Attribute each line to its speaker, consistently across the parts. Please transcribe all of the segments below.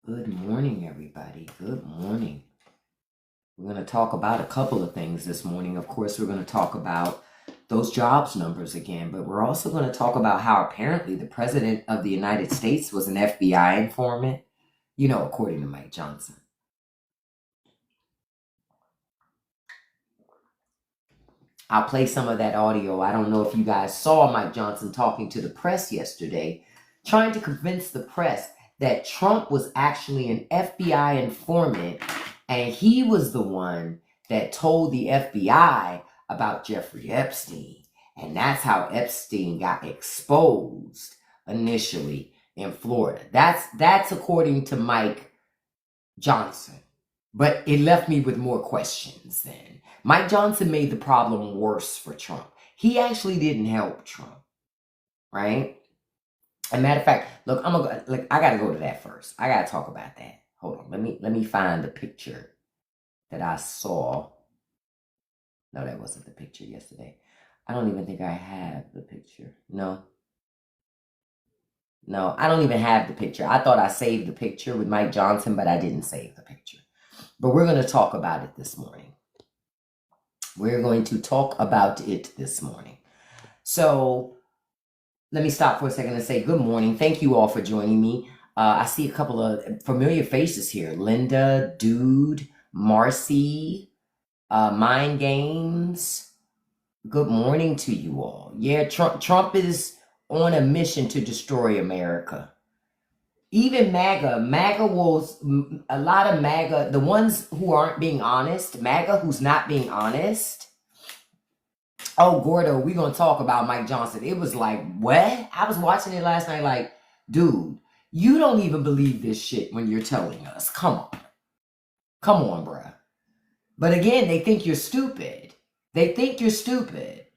Speaker 1: Good morning, everybody. Good morning. We're going to talk about a couple of things this morning. Of course, we're going to talk about those jobs numbers again, but we're also going to talk about how apparently the president of the United States was an FBI informant, according to Mike Johnson. I'll play some of that audio. I don't know if you guys saw Mike Johnson talking to the press yesterday, trying to convince the press that Trump was actually an FBI informant, and he was the one that told the FBI about Jeffrey Epstein. And that's how Epstein got exposed initially in Florida. That's according to Mike Johnson. But it left me with more questions then. Mike Johnson made the problem worse for Trump. He actually didn't help Trump, right? As a matter of fact, look, I gotta go to that first. I gotta talk about that. Hold on, let me find the picture that I saw. No, that wasn't the picture yesterday. I don't even think I have the picture. No, I don't even have the picture. I thought I saved the picture with Mike Johnson, but I didn't save the picture. But we're going to talk about it this morning. We're going to talk about it this morning. So let me stop for a second and say good morning. Thank you all for joining me. I see a couple of familiar faces here. Linda, Dude, Marcy, Mind Games. Good morning to you all. Yeah, Trump is on a mission to destroy America. Even MAGA will, a lot of MAGA, the ones who aren't being honest, MAGA who's not being honest. Oh, Gordo, we're going to talk about Mike Johnson. It was like, what? I was watching it last night like, dude, you don't even believe this shit when you're telling us. Come on. Come on, bruh. But again, they think you're stupid. They think you're stupid.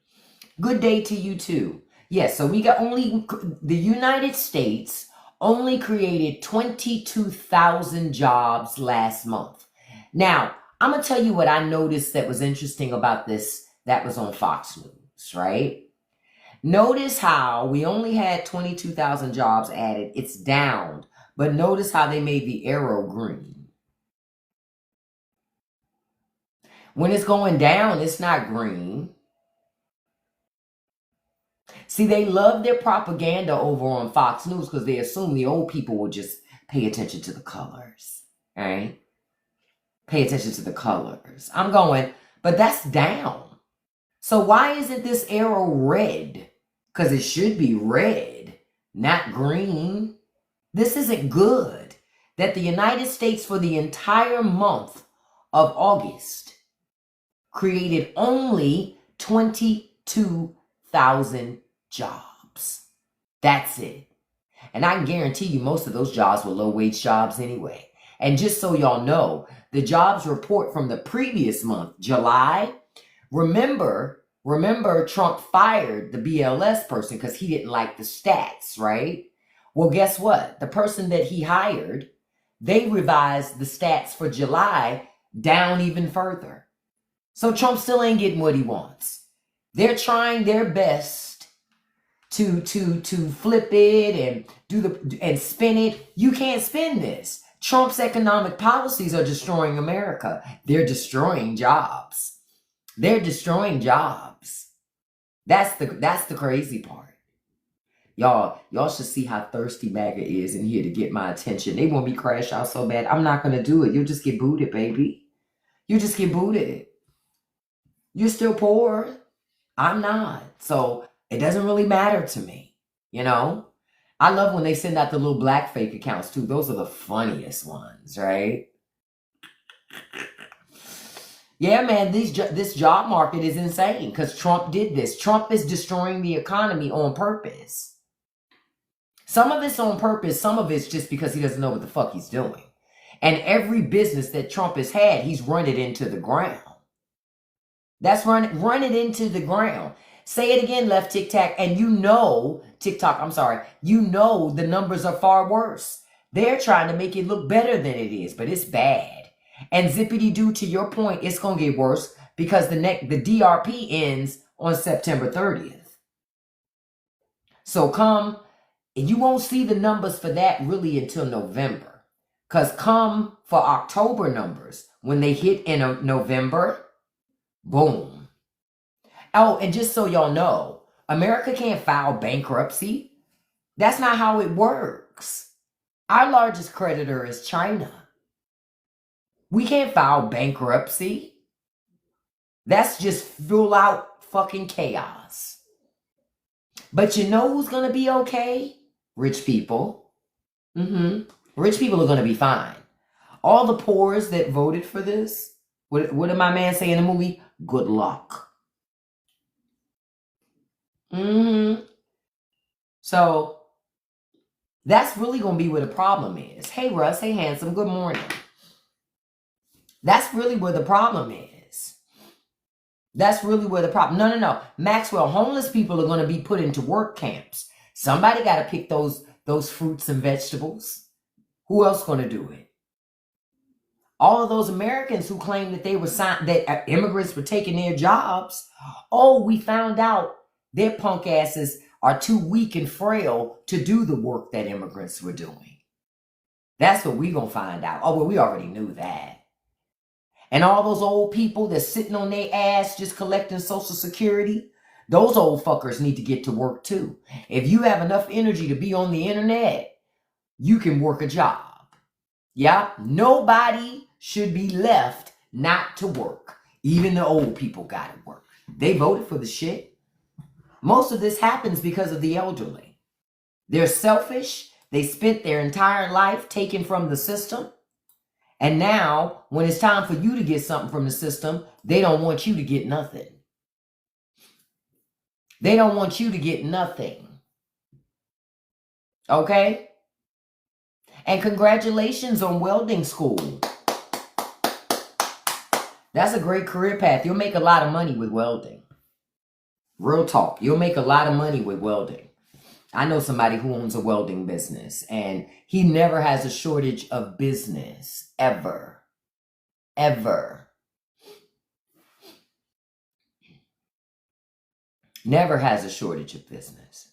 Speaker 1: Good day to you too. Yes, so we got the United States only created 22,000 jobs last month. Now, I'm going to tell you what I noticed that was interesting about this that was on Fox News, right? Notice how we only had 22,000 jobs added. It's down, but notice how they made the arrow green. When it's going down, it's not green. See, they love their propaganda over on Fox News because they assume the old people will just pay attention to the colors, right? Pay attention to the colors. I'm going, but that's down. So why isn't this arrow red? Because it should be red, not green. This isn't good that the United States for the entire month of August created only 22,000 jobs. That's it. And I can guarantee you most of those jobs were low-wage jobs anyway. And just so y'all know, the jobs report from the previous month, July, remember Trump fired the BLS person because he didn't like the stats, right? Well, guess what? The person that he hired, they revised the stats for July down even further. So Trump still ain't getting what he wants. They're trying their best to flip it and spin it. You can't spin this. Trump's economic policies are destroying America. They're destroying jobs. They're destroying jobs. That's the crazy part. Y'all should see how thirsty MAGA is in here to get my attention. They want me to crash out so bad. I'm not gonna do it. You'll just get booted, baby. You just get booted. You're still poor. I'm not. So it doesn't really matter to me, I love when they send out the little black fake accounts too. Those are the funniest ones, right? Yeah, man, this job market is insane because Trump did this. Trump is destroying the economy on purpose. Some of it's on purpose. Some of it's just because he doesn't know what the fuck he's doing. And every business that Trump has had, he's run it into the ground. That's run it into the ground. Say it again, left TikTok, and TikTok, I'm sorry, the numbers are far worse. They're trying to make it look better than it is, but it's bad. And zippity-doo, to your point, it's going to get worse because the DRP ends on September 30th. So you won't see the numbers for that really until November Because come for October numbers, when they hit in November, boom. Oh, and just so y'all know, America can't file bankruptcy. That's not how it works. Our largest creditor is China. We can't file bankruptcy. That's just full out fucking chaos. But you know who's going to be okay? Rich people. Rich people are going to be fine. All the poors that voted for this, what did my man say in the movie? Good luck. So that's really going to be where the problem is. Hey, Russ. Hey, handsome. Good morning. That's really where the problem is. That's really where the problem. No. Maxwell, homeless people are going to be put into work camps. Somebody got to pick those fruits and vegetables. Who else going to do it? All of those Americans who claimed that they were that immigrants were taking their jobs. Oh, we found out their punk asses are too weak and frail to do the work that immigrants were doing. That's what we're going to find out. Oh, well, we already knew that. And all those old people that's sitting on their ass just collecting Social Security, those old fuckers need to get to work too. If you have enough energy to be on the internet, you can work a job. Yeah, nobody should be left not to work. Even the old people got to work. They voted for the shit. Most of this happens because of the elderly. They're selfish. They spent their entire life taken from the system. And now, when it's time for you to get something from the system, they don't want you to get nothing. They don't want you to get nothing. Okay? And congratulations on welding school. That's a great career path. You'll make a lot of money with welding. Real talk. You'll make a lot of money with welding. I know somebody who owns a welding business, and he never has a shortage of business. Ever. Ever. Never has a shortage of business.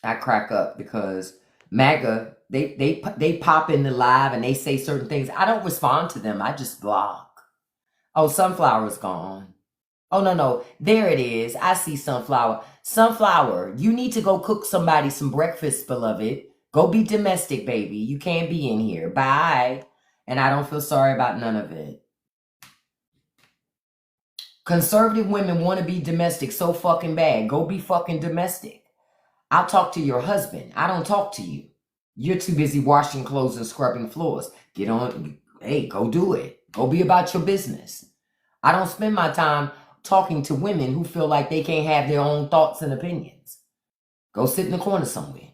Speaker 1: I crack up because MAGA, they pop in the live and they say certain things. I don't respond to them. I just block. Oh, Sunflower's gone. Oh, no. There it is. I see Sunflower. Sunflower, you need to go cook somebody some breakfast, beloved. Go be domestic, baby. You can't be in here. Bye. And I don't feel sorry about none of it. Conservative women want to be domestic so fucking bad. Go be fucking domestic. I'll talk to your husband. I don't talk to you. You're too busy washing clothes and scrubbing floors. Get on. Hey, go do it. Go be about your business. I don't spend my time talking to women who feel like they can't have their own thoughts and opinions. Go sit in the corner somewhere.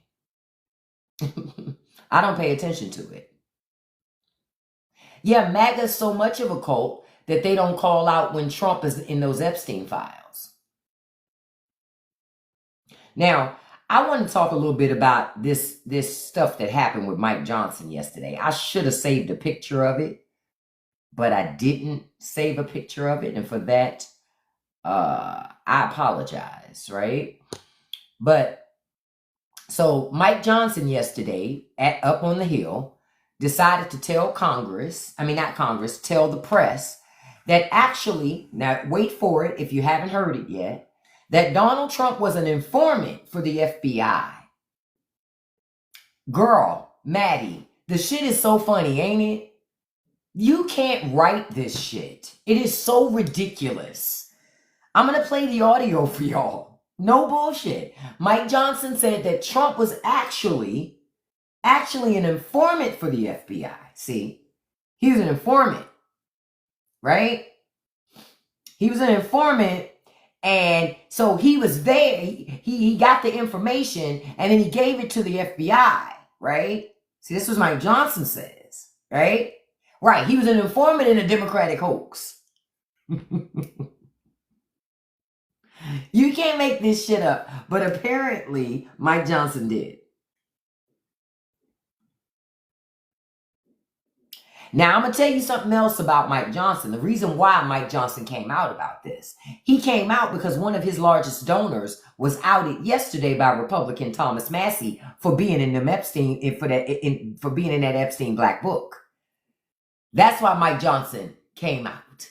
Speaker 1: I don't pay attention to it. Yeah, MAGA's so much of a cult that they don't call out when Trump is in those Epstein files. Now, I want to talk a little bit about this stuff that happened with Mike Johnson yesterday. I should have saved a picture of it, but I didn't save a picture of it. And for that, I apologize, right? But so Mike Johnson yesterday up on the Hill decided to tell tell the press that actually, now wait for it if you haven't heard it yet, that Donald Trump was an informant for the FBI. Girl, Maddie, the shit is so funny, ain't it? You can't write this shit. It is so ridiculous. I'm going to play the audio for y'all. No bullshit. Mike Johnson said that Trump was actually an informant for the FBI. See, he was an informant, right? He was an informant. And so he was there, he got the information, and then he gave it to the FBI, right? See, this was Mike Johnson says, right? Right, he was an informant in a Democratic hoax. You can't make this shit up, but apparently Mike Johnson did. Now, I'm going to tell you something else about Mike Johnson. The reason why Mike Johnson came out about this. He came out because one of his largest donors was outed yesterday by Republican Thomas Massey for being in the Epstein, for being in that Epstein Black Book. That's why Mike Johnson came out.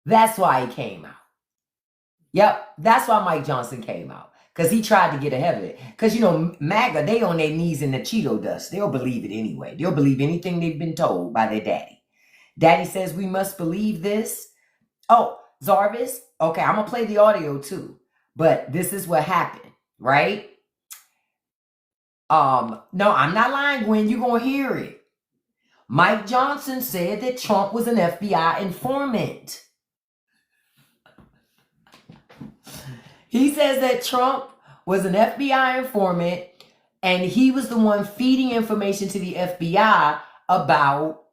Speaker 1: That's why he came out. Yep, that's why Mike Johnson came out. Because he tried to get ahead of it. Because, you know, MAGA, they on their knees in the Cheeto dust. They'll believe it anyway. They'll believe anything they've been told by their daddy. Daddy says we must believe this. Oh, Zarvis. Okay, I'm going to play the audio too. But this is what happened, right? No, I'm not lying, Gwen. You're going to hear it. Mike Johnson said that Trump was an FBI informant. He says that Trump was an FBI informant and he was the one feeding information to the FBI about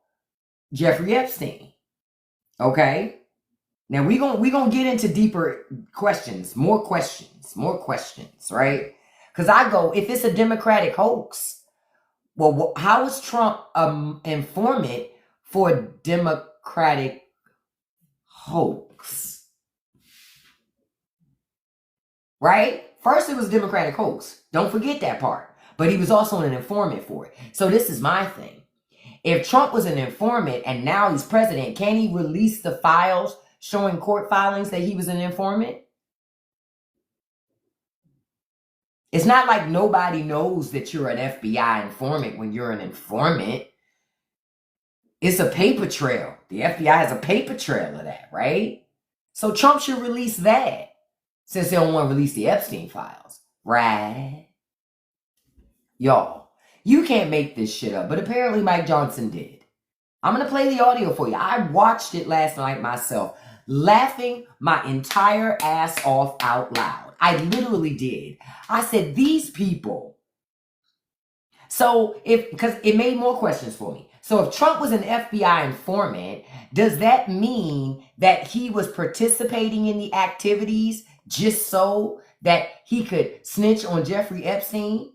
Speaker 1: Jeffrey Epstein. Okay? Now we're gonna get into deeper questions, more questions, right? Because I go, if it's a Democratic hoax, well, how is Trump informant for a Democratic hoax? Right? First, it was a Democratic hoax. Don't forget that part. But he was also an informant for it. So this is my thing. If Trump was an informant and now he's president, can he release the files showing court filings that he was an informant? It's not like nobody knows that you're an FBI informant when you're an informant. It's a paper trail. The FBI has a paper trail of that, right? So Trump should release that. Since they don't want to release the Epstein files. Right? Y'all, you can't make this shit up, but apparently Mike Johnson did. I'm going to play the audio for you. I watched it last night myself, laughing my entire ass off out loud. I literally did. I said, these people. So, because it made more questions for me. So if Trump was an FBI informant, does that mean that he was participating in the activities just so that he could snitch on Jeffrey Epstein?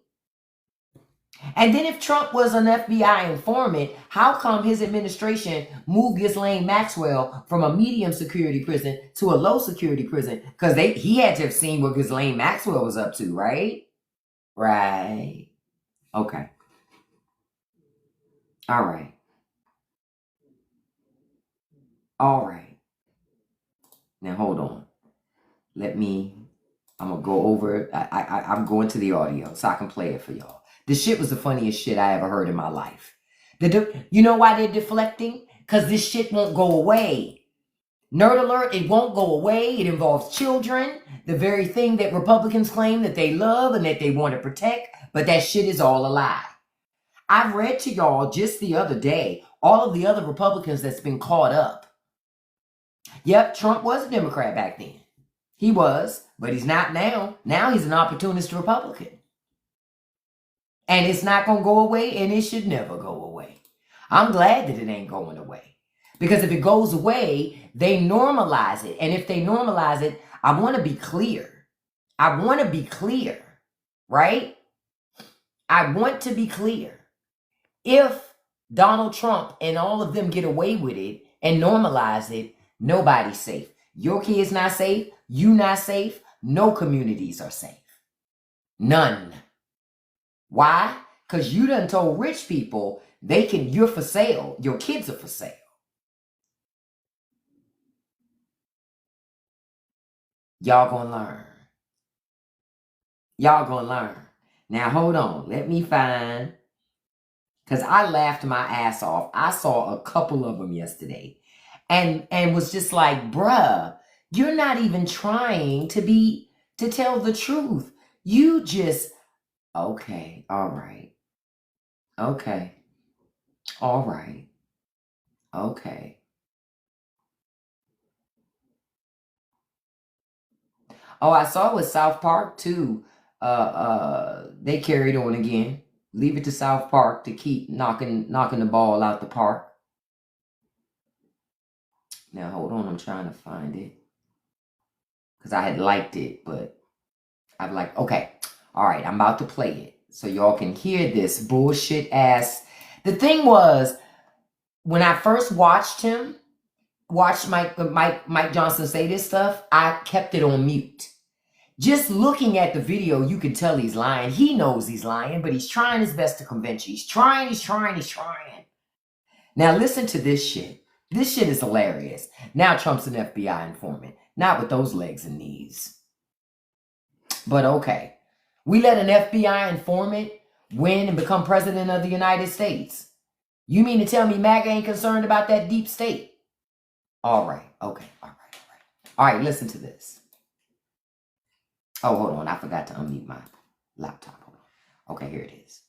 Speaker 1: And then if Trump was an FBI informant, how come his administration moved Ghislaine Maxwell from a medium security prison to a low security prison? Because he had to have seen what Ghislaine Maxwell was up to, right? Right. Okay. All right. All right. Now hold on. I'm going to go over, I'm going to the audio so I can play it for y'all. This shit was the funniest shit I ever heard in my life. You know why they're deflecting? Because this shit won't go away. Nerd alert, it won't go away. It involves children, the very thing that Republicans claim that they love and that they want to protect, but that shit is all a lie. I've read to y'all just the other day all of the other Republicans that's been caught up. Yep, Trump was a Democrat back then. He was, but he's not now. Now he's an opportunist Republican. And it's not going to go away, and it should never go away. I'm glad that it ain't going away. Because if it goes away, they normalize it. And if they normalize it, I want to be clear. I want to be clear, right? I want to be clear. If Donald Trump and all of them get away with it and normalize it, nobody's safe. Your kid's not safe. You not safe. No communities are safe. None. Why? Because you done told rich people you're for sale. Your kids are for sale. Y'all gonna learn. Y'all gonna learn. Now hold on. Let me find. Because I laughed my ass off. I saw a couple of them yesterday. And was just like, bruh, you're not even trying to tell the truth. You just, okay, all right. Okay. All right. Okay. Oh, I saw with South Park too. They carried on again. Leave it to South Park to keep knocking the ball out the park. Now hold on, I'm trying to find it. Because I had liked it, but I'm like, okay, all right, I'm about to play it. So y'all can hear this bullshit ass. The thing was, when I first watched Mike Johnson say this stuff, I kept it on mute. Just looking at the video, you can tell he's lying. He knows he's lying, but he's trying his best to convince you. He's trying. Now listen to this shit. This shit is hilarious. Now Trump's an FBI informant. Not with those legs and knees. But okay. We let an FBI informant win and become president of the United States. You mean to tell me MAGA ain't concerned about that deep state? All right. Okay. All right. Listen to this. Oh, hold on. I forgot to unmute my laptop. Hold on. Okay, here it is.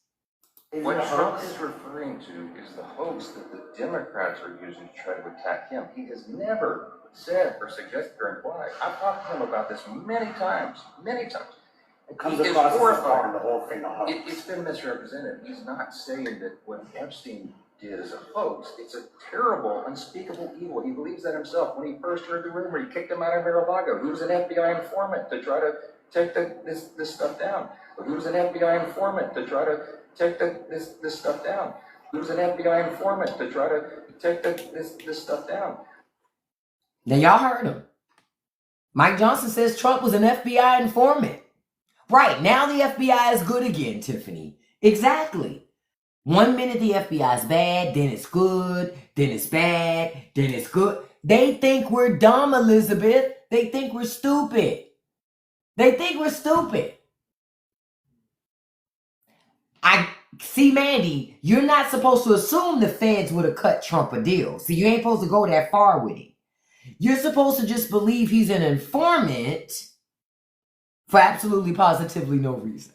Speaker 2: What Trump is referring to is the hoax that the Democrats are using to try to attack him. He has never said or suggested or implied. I've talked to him about this many times.
Speaker 3: It comes across as calling the whole thing a hoax.
Speaker 2: It's been misrepresented. He's not saying that what Epstein did is a hoax. It's a terrible, unspeakable evil. He believes that himself. When he first heard the rumor, he kicked him out of Mar-a-Lago. He was an FBI informant to try to take this stuff down. He was an FBI informant to try to take this stuff down. He was an FBI informant to try to take this stuff down.
Speaker 1: Now y'all heard him. Mike Johnson says Trump was an FBI informant. Right, now the FBI is good again, Tiffany. Exactly. 1 minute the FBI is bad, then it's good, then it's bad, then it's good. They think we're dumb, Elizabeth. They think we're stupid. See, Mandy, you're not supposed to assume the feds would have cut Trump a deal. See, you ain't supposed to go that far with it. You're supposed to just believe he's an informant for absolutely positively no reason.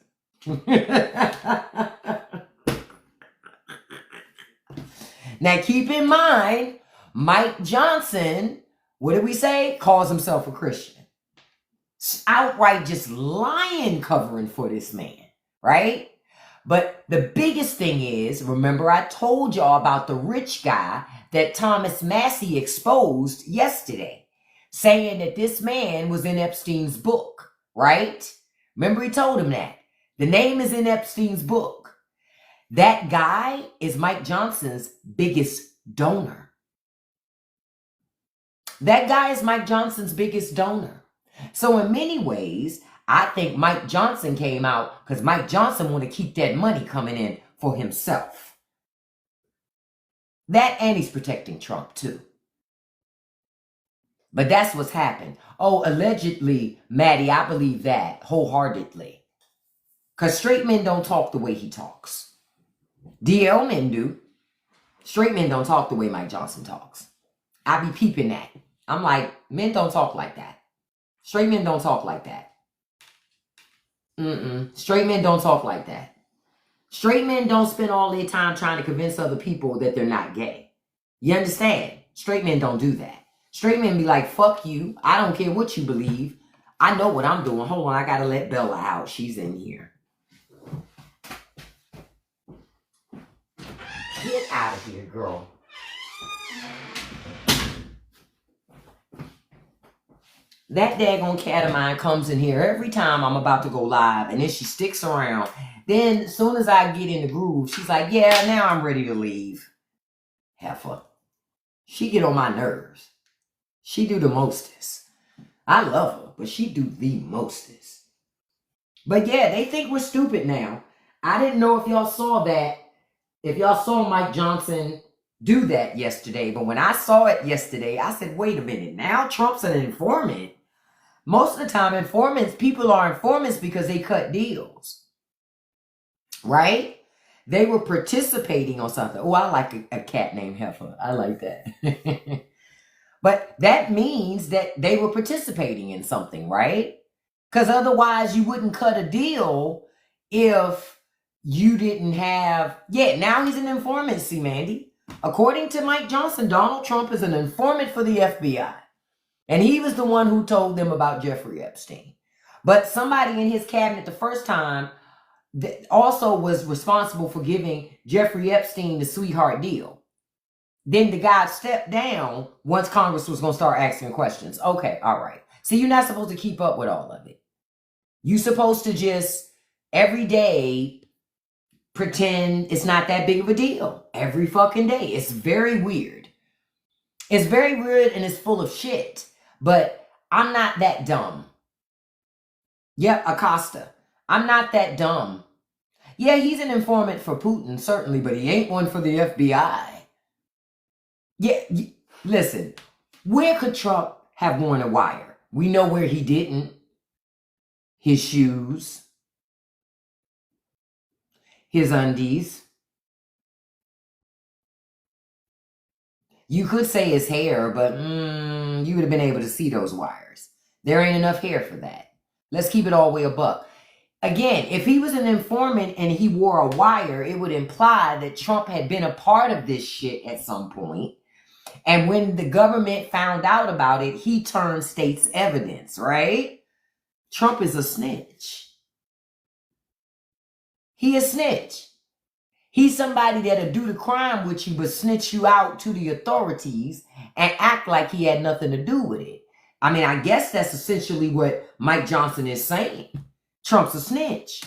Speaker 1: Now, keep in mind, Mike Johnson, what did we say? Calls himself a Christian. Outright just lying covering for this man, right? But the biggest thing is, remember I told y'all about the rich guy that Thomas Massey exposed yesterday, saying that this man was in Epstein's book, right? Remember he told him that. The name is in Epstein's book. That guy is Mike Johnson's biggest donor. So in many ways, I think Mike Johnson came out because Mike Johnson want to keep that money coming in for himself. That, and he's protecting Trump too. But that's what's happened. Oh, allegedly, Maddie, I believe that wholeheartedly. Because straight men don't talk the way he talks. DL men do. Straight men don't talk the way Mike Johnson talks. I be peeping that. I'm like, men don't talk like that. Straight men don't talk like that. Straight men don't talk like that. Straight men don't spend all their time trying to convince other people that they're not gay. You understand? Straight men don't do that. Straight men be like, fuck you. I don't care what you believe. I know what I'm doing. Hold on, I gotta let Bella out. She's in here. Get out of here, girl. That daggone cat of mine comes in here every time I'm about to go live, and then she sticks around. Then, as soon as I get in the groove, she's like, yeah, now I'm ready to leave. Heifer. She get on my nerves. She do the mostest. I love her, but she do the mostest. But yeah, they think we're stupid now. I didn't know if y'all saw that. If y'all saw Mike Johnson do that yesterday, but when I saw it yesterday, I said, wait a minute, now Trump's an informant. Most of the time, people are informants because they cut deals. Right? They were participating on something. Oh, I like a cat named Heifer. I like that. But that means that they were participating in something, right? Because otherwise you wouldn't cut a deal if you didn't have... Yeah, now he's an informant, see, Mandy. According to Mike Johnson, Donald Trump is an informant for the FBI. And he was the one who told them about Jeffrey Epstein. But somebody in his cabinet the first time also was responsible for giving Jeffrey Epstein the sweetheart deal. Then the guy stepped down once Congress was going to start asking questions. Okay, all right. See, you're not supposed to keep up with all of it. You're supposed to just every day pretend it's not that big of a deal every fucking day. It's very weird. It's very weird and it's full of shit. But I'm not that dumb. Yep, Acosta. I'm not that dumb. Yeah, he's an informant for Putin, certainly, but he ain't one for the FBI. Yeah, listen, where could Trump have worn a wire? We know where he didn't. His shoes. His undies. You could say his hair, but you would have been able to see those wires. There ain't enough hair for that. Let's keep it all the way a buck. Again, if he was an informant and he wore a wire, it would imply that Trump had been a part of this shit at some point. And when the government found out about it, he turned state's evidence, right? Trump is a snitch. He a snitch. He's somebody that'll do the crime with you, but snitch you out to the authorities and act like he had nothing to do with it. I mean, I guess that's essentially what Mike Johnson is saying. Trump's a snitch.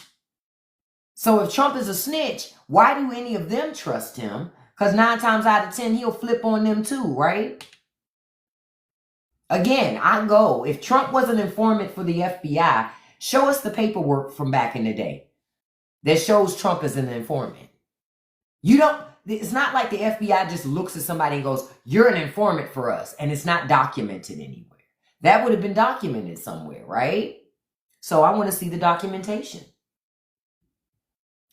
Speaker 1: So if Trump is a snitch, why do any of them trust him? Because 9 times out of 10, he'll flip on them too, right? Again, I go, if Trump was an informant for the FBI, show us the paperwork from back in the day that shows Trump as an informant. It's not like the FBI just looks at somebody and goes, you're an informant for us, and it's not documented anywhere. That would have been documented somewhere, right? So I want to see the documentation.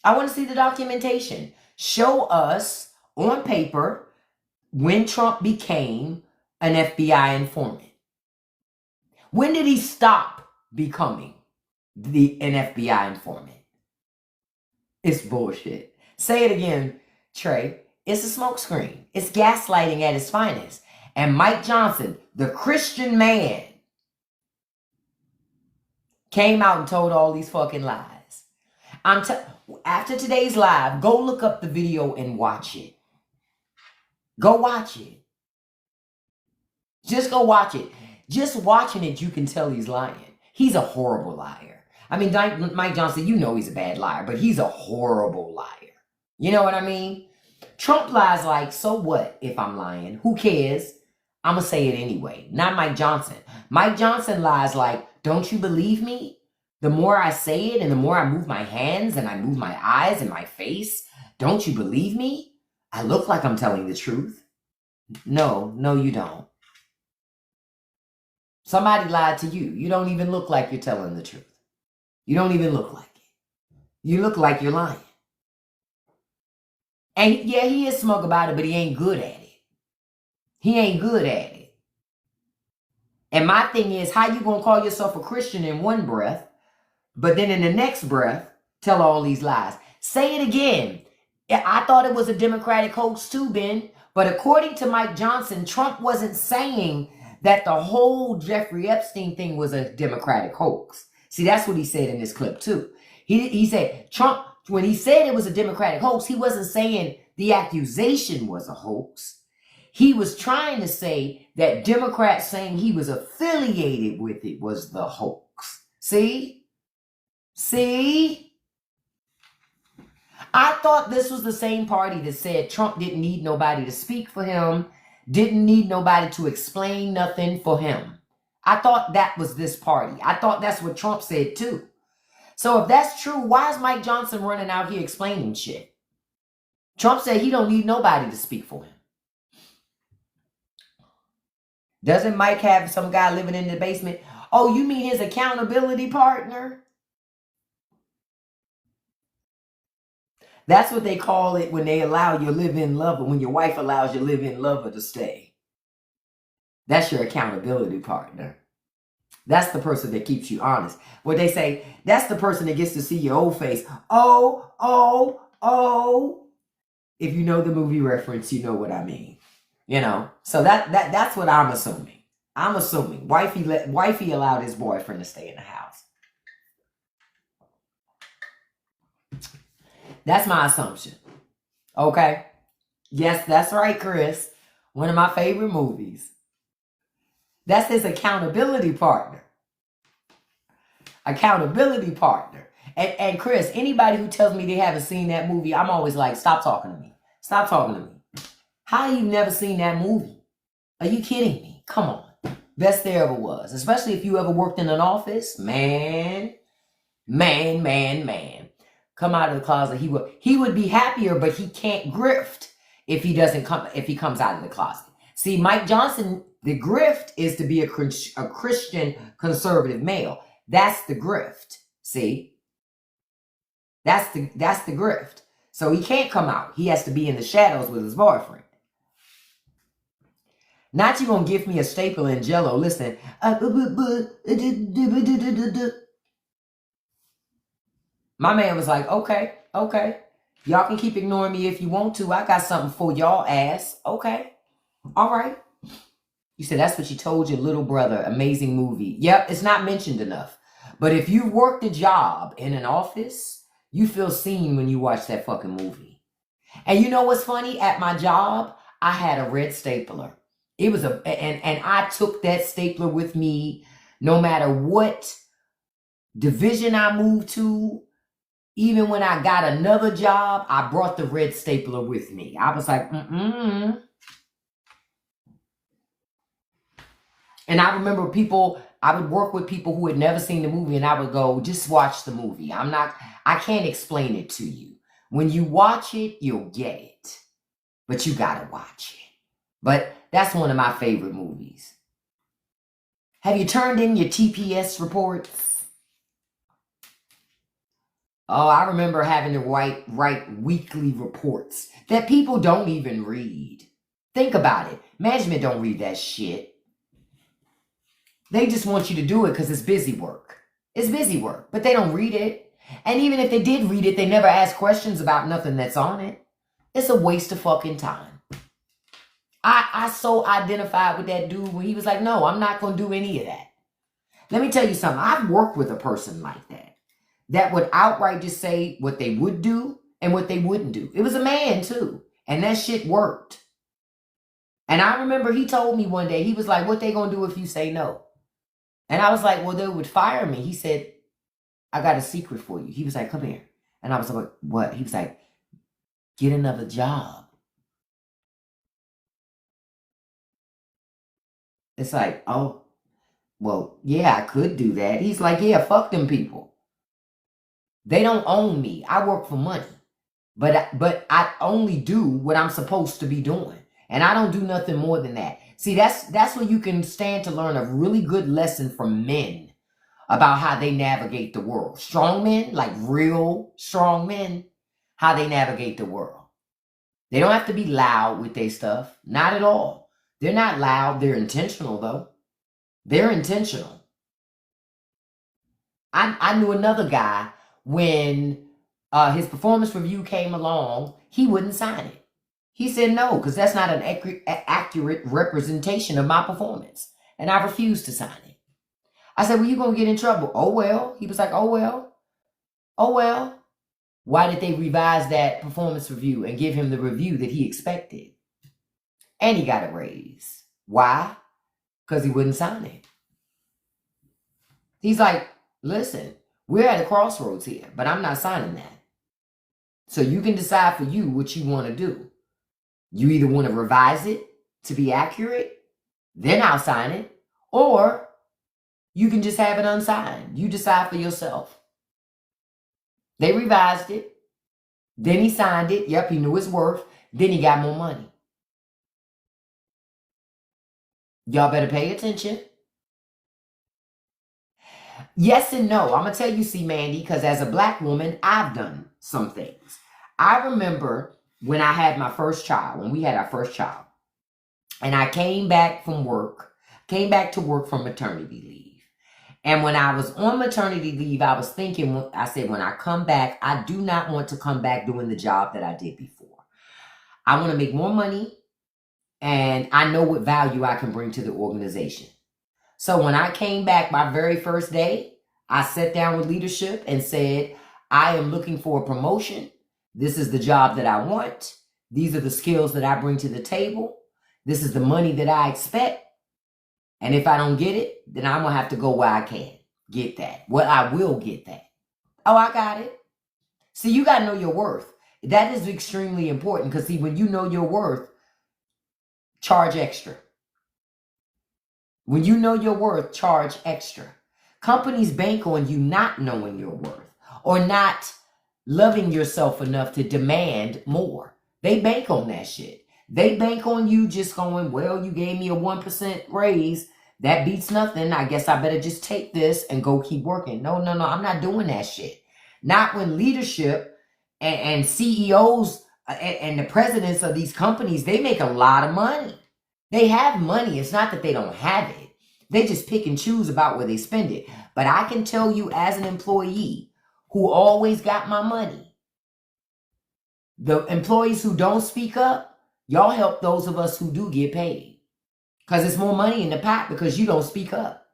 Speaker 1: I want to see the documentation. Show us on paper when Trump became an FBI informant. When did he stop becoming an FBI informant? It's bullshit. Say it again, Trey. It's a smokescreen. It's gaslighting at its finest. And Mike Johnson, the Christian man, came out and told all these fucking lies. After today's live, go look up the video and watch it. Go watch it. Just go watch it. Just watching it, you can tell he's lying. He's a horrible liar. I mean, Mike Johnson, you know he's a bad liar, but he's a horrible liar. You know what I mean? Trump lies like, so what if I'm lying? Who cares? I'm going to say it anyway. Not Mike Johnson. Mike Johnson lies like, don't you believe me? The more I say it and the more I move my hands and I move my eyes and my face, don't you believe me? I look like I'm telling the truth. No, you don't. Somebody lied to you. You don't even look like you're telling the truth. You don't even look like it. You look like you're lying. And yeah, he is smug about it, but he ain't good at it. He ain't good at it. And my thing is, how you gonna call yourself a Christian in one breath, but then in the next breath, tell all these lies? Say it again. I thought it was a Democratic hoax too, Ben. But according to Mike Johnson, Trump wasn't saying that the whole Jeffrey Epstein thing was a Democratic hoax. See, that's what he said in this clip too. He said, Trump, when he said it was a Democratic hoax, he wasn't saying the accusation was a hoax. He was trying to say that Democrats saying he was affiliated with it was the hoax. See? I thought this was the same party that said Trump didn't need nobody to speak for him, didn't need nobody to explain nothing for him. I thought that was this party. I thought that's what Trump said too. So if that's true, why is Mike Johnson running out here explaining shit? Trump said he don't need nobody to speak for him. Doesn't Mike have some guy living in the basement? Oh, you mean his accountability partner? That's what they call it when they allow your live-in lover, when your wife allows your live-in lover to stay. That's your accountability partner. That's the person that keeps you honest. What they say, that's the person that gets to see your old face. Oh. If you know the movie reference, you know what I mean. You know, so that's what I'm assuming. I'm assuming wifey allowed his boyfriend to stay in the house. That's my assumption. Okay. Yes, that's right, Chris. One of my favorite movies. That's his accountability partner. Accountability partner. And Chris, anybody who tells me they haven't seen that movie, I'm always like, stop talking to me. Stop talking to me. How you never seen that movie? Are you kidding me? Come on. Best there ever was. Especially if you ever worked in an office. Man. Come out of the closet. He would be happier, but he can't grift if he comes out of the closet. See, Mike Johnson, the grift is to be a Christian conservative male. That's the grift. See? That's the grift. So he can't come out. He has to be in the shadows with his boyfriend. Not you gonna give me a staple and Jello. Listen. My man was like, okay. Y'all can keep ignoring me if you want to. I got something for y'all ass. Okay. All right. You said that's what you told your little brother. Amazing movie. Yep, it's not mentioned enough. But if you've worked a job in an office, you feel seen when you watch that fucking movie. And you know what's funny? At my job, I had a red stapler. It was and I took that stapler with me no matter what division I moved to. Even when I got another job, I brought the red stapler with me. I was like, And I remember I would work with people who had never seen the movie, and I would go, just watch the movie. I can't explain it to you. When you watch it, you'll get it. But you gotta watch it. But that's one of my favorite movies. Have you turned in your TPS reports? Oh, I remember having to write weekly reports that people don't even read. Think about it. Management don't read that shit. They just want you to do it because it's busy work. It's busy work, but they don't read it. And even if they did read it, they never ask questions about nothing that's on it. It's a waste of fucking time. I so identified with that dude when he was like, no, I'm not going to do any of that. Let me tell you something. I've worked with a person like that would outright just say what they would do and what they wouldn't do. It was a man too. And that shit worked. And I remember he told me one day, he was like, what they going to do if you say no? And I was like, well, they would fire me. He said, I got a secret for you. He was like, come here. And I was like, what? He was like, get another job. It's like, oh, well, yeah, I could do that. He's like, yeah, fuck them people. They don't own me. I work for money. But I only do what I'm supposed to be doing. And I don't do nothing more than that. See, that's where you can stand to learn a really good lesson from men about how they navigate the world. Strong men, like real strong men, how they navigate the world. They don't have to be loud with their stuff. Not at all. They're not loud. They're intentional, though. They're intentional. I knew another guy, when his performance review came along, he wouldn't sign it. He said no, because that's not an accurate representation of my performance. And I refused to sign it. I said, well, you're going to get in trouble. Oh, well. He was like, oh, well. Oh, well. Why did they revise that performance review and give him the review that he expected? And he got a raise. Why? Because he wouldn't sign it. He's like, listen, we're at a crossroads here, but I'm not signing that. So you can decide for you what you want to do. You either want to revise it to be accurate, then I'll sign it, or you can just have it unsigned. You decide for yourself. They revised it. Then he signed it. Yep, he knew his worth. Then he got more money. Y'all better pay attention. Yes and no. I'm going to tell you, see, Mandy, because as a black woman, I've done some things. I remember when I had my first child, when we had our first child, and I came back to work from maternity leave. And when I was on maternity leave, I was thinking, I said, when I come back, I do not want to come back doing the job that I did before. I want to make more money, and I know what value I can bring to the organization. So when I came back my very first day, I sat down with leadership and said, I am looking for a promotion. This is the job that I want. These are the skills that I bring to the table. This is the money that I expect. And if I don't get it, then I'm going to have to go where I can get that. Well, I will get that. Oh, I got it. See, you got to know your worth. That is extremely important because, see, when you know your worth, charge extra. When you know your worth, charge extra. Companies bank on you not knowing your worth or not loving yourself enough to demand more. They bank on that shit. They bank on you just going, well, you gave me a 1% raise. That beats nothing. I guess I better just take this and go keep working. No, I'm not doing that shit. Not when leadership and CEOs and the presidents of these companies, they make a lot of money. They have money. It's not that they don't have it. They just pick and choose about where they spend it. But I can tell you as an employee who always got my money, the employees who don't speak up, y'all help those of us who do get paid. Because it's more money in the pot because you don't speak up.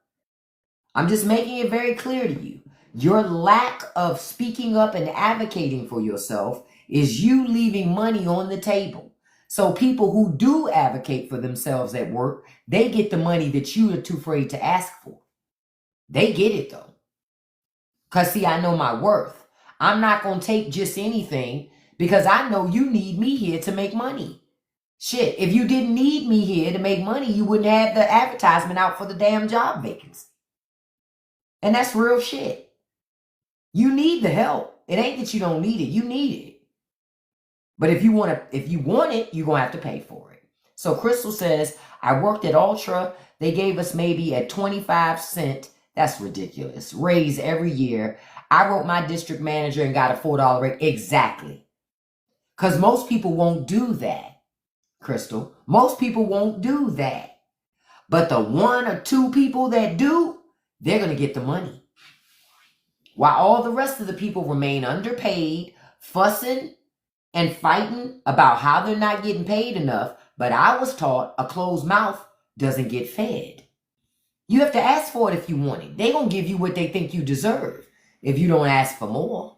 Speaker 1: I'm just making it very clear to you. Your lack of speaking up and advocating for yourself is you leaving money on the table. So people who do advocate for themselves at work, they get the money that you are too afraid to ask for. They get it though. Because see, I know my worth. I'm not going to take just anything because I know you need me here to make money. Shit, if you didn't need me here to make money, you wouldn't have the advertisement out for the damn job vacancy. And that's real shit. You need the help. It ain't that you don't need it. You need it. But if you want it, you're going to have to pay for it. So Crystal says, I worked at Ultra. They gave us maybe a 25-cent, that's ridiculous, raise every year. I wrote my district manager and got a $4 raise. Exactly. Because most people won't do that, Crystal. Most people won't do that. But the 1 or 2 people that do, they're going to get the money. While all the rest of the people remain underpaid, fussing and fighting about how they're not getting paid enough. But I was taught a closed mouth doesn't get fed. You have to ask for it if you want it. They're going to give you what they think you deserve if you don't ask for more.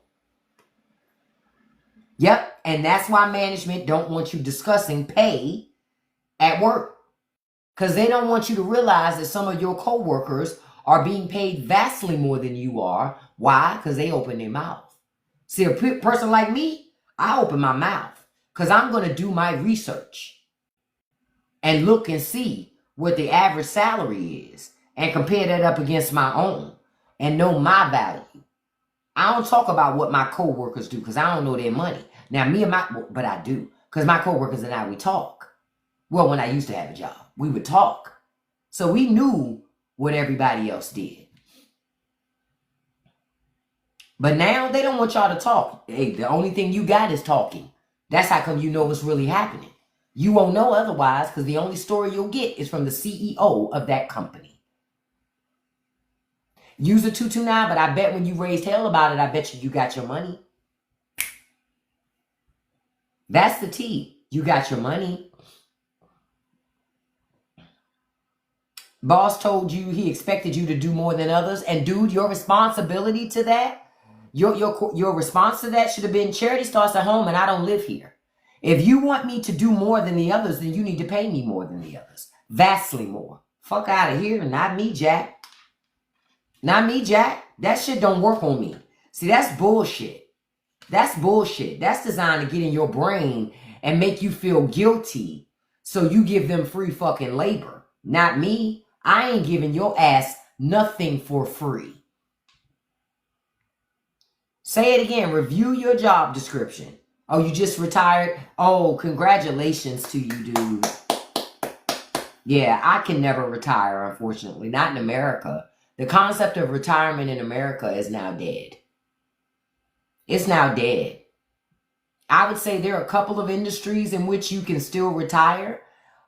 Speaker 1: Yep, and that's why management don't want you discussing pay at work. Because they don't want you to realize that some of your coworkers are being paid vastly more than you are. Why? Because they open their mouth. See, a person like me, I open my mouth because I'm going to do my research and look and see what the average salary is and compare that up against my own and know my value. I don't talk about what my coworkers do because I don't know their money. Now, but I do because my coworkers and I, we talk. Well, when I used to have a job, we would talk. So we knew what everybody else did. But now they don't want y'all to talk. Hey, the only thing you got is talking. That's how come you know what's really happening. You won't know otherwise because the only story you'll get is from the CEO of that company. User 229, but I bet when you raised hell about it, I bet you got your money. That's the T. You got your money. Boss told you he expected you to do more than others. And dude, your responsibility to that, your response to that should have been charity starts at home and I don't live here. If you want me to do more than the others, then you need to pay me more than the others. Vastly more. Fuck out of here. Not me, Jack. Not me, Jack. That shit don't work on me. See, that's bullshit. That's bullshit. That's designed to get in your brain and make you feel guilty so you give them free fucking labor. Not me. I ain't giving your ass nothing for free. Say it again. Review your job description. Oh, you just retired? Oh, congratulations to you, dude. Yeah, I can never retire, unfortunately. Not in America. The concept of retirement in America is now dead. It's now dead. I would say there are a couple of industries in which you can still retire.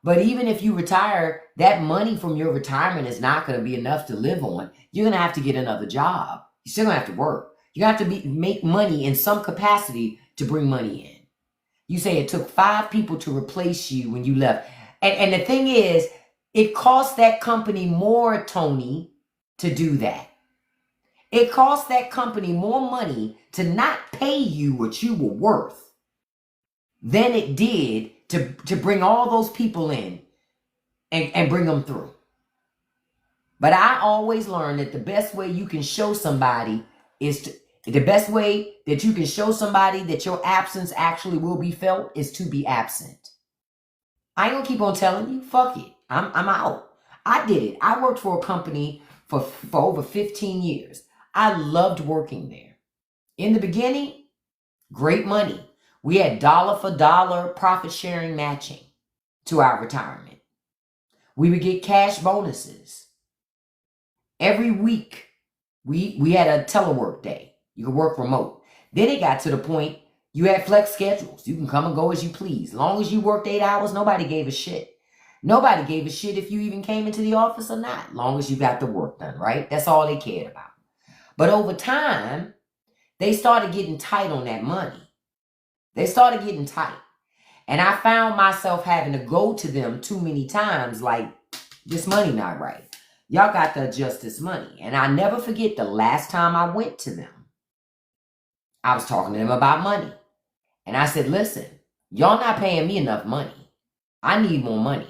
Speaker 1: But even if you retire, that money from your retirement is not going to be enough to live on. You're going to have to get another job. You're still going to have to work. You have to make money in some capacity to bring money in. You say it took 5 people to replace you when you left. And the thing is, it cost that company more, Tony, to do that. It cost that company more money to not pay you what you were worth than it did to bring all those people in and bring them through. But I always learned that the best way you can show somebody is The best way that you can show somebody that your absence actually will be felt is to be absent. I ain't gonna keep on telling you. Fuck it. I'm out. I did it. I worked for a company for over 15 years. I loved working there. In the beginning, great money. We had dollar for dollar profit sharing matching to our retirement. We would get cash bonuses. Every week, we had a telework day. You could work remote. Then it got to the point you had flex schedules. You can come and go as you please. As long as you worked 8 hours, nobody gave a shit. Nobody gave a shit if you even came into the office or not. As long as you got the work done, right? That's all they cared about. But over time, they started getting tight on that money. They started getting tight. And I found myself having to go to them too many times like, this money not right. Y'all got to adjust this money. And I never forget the last time I went to them. I was talking to them about money. And I said, listen, y'all not paying me enough money. I need more money.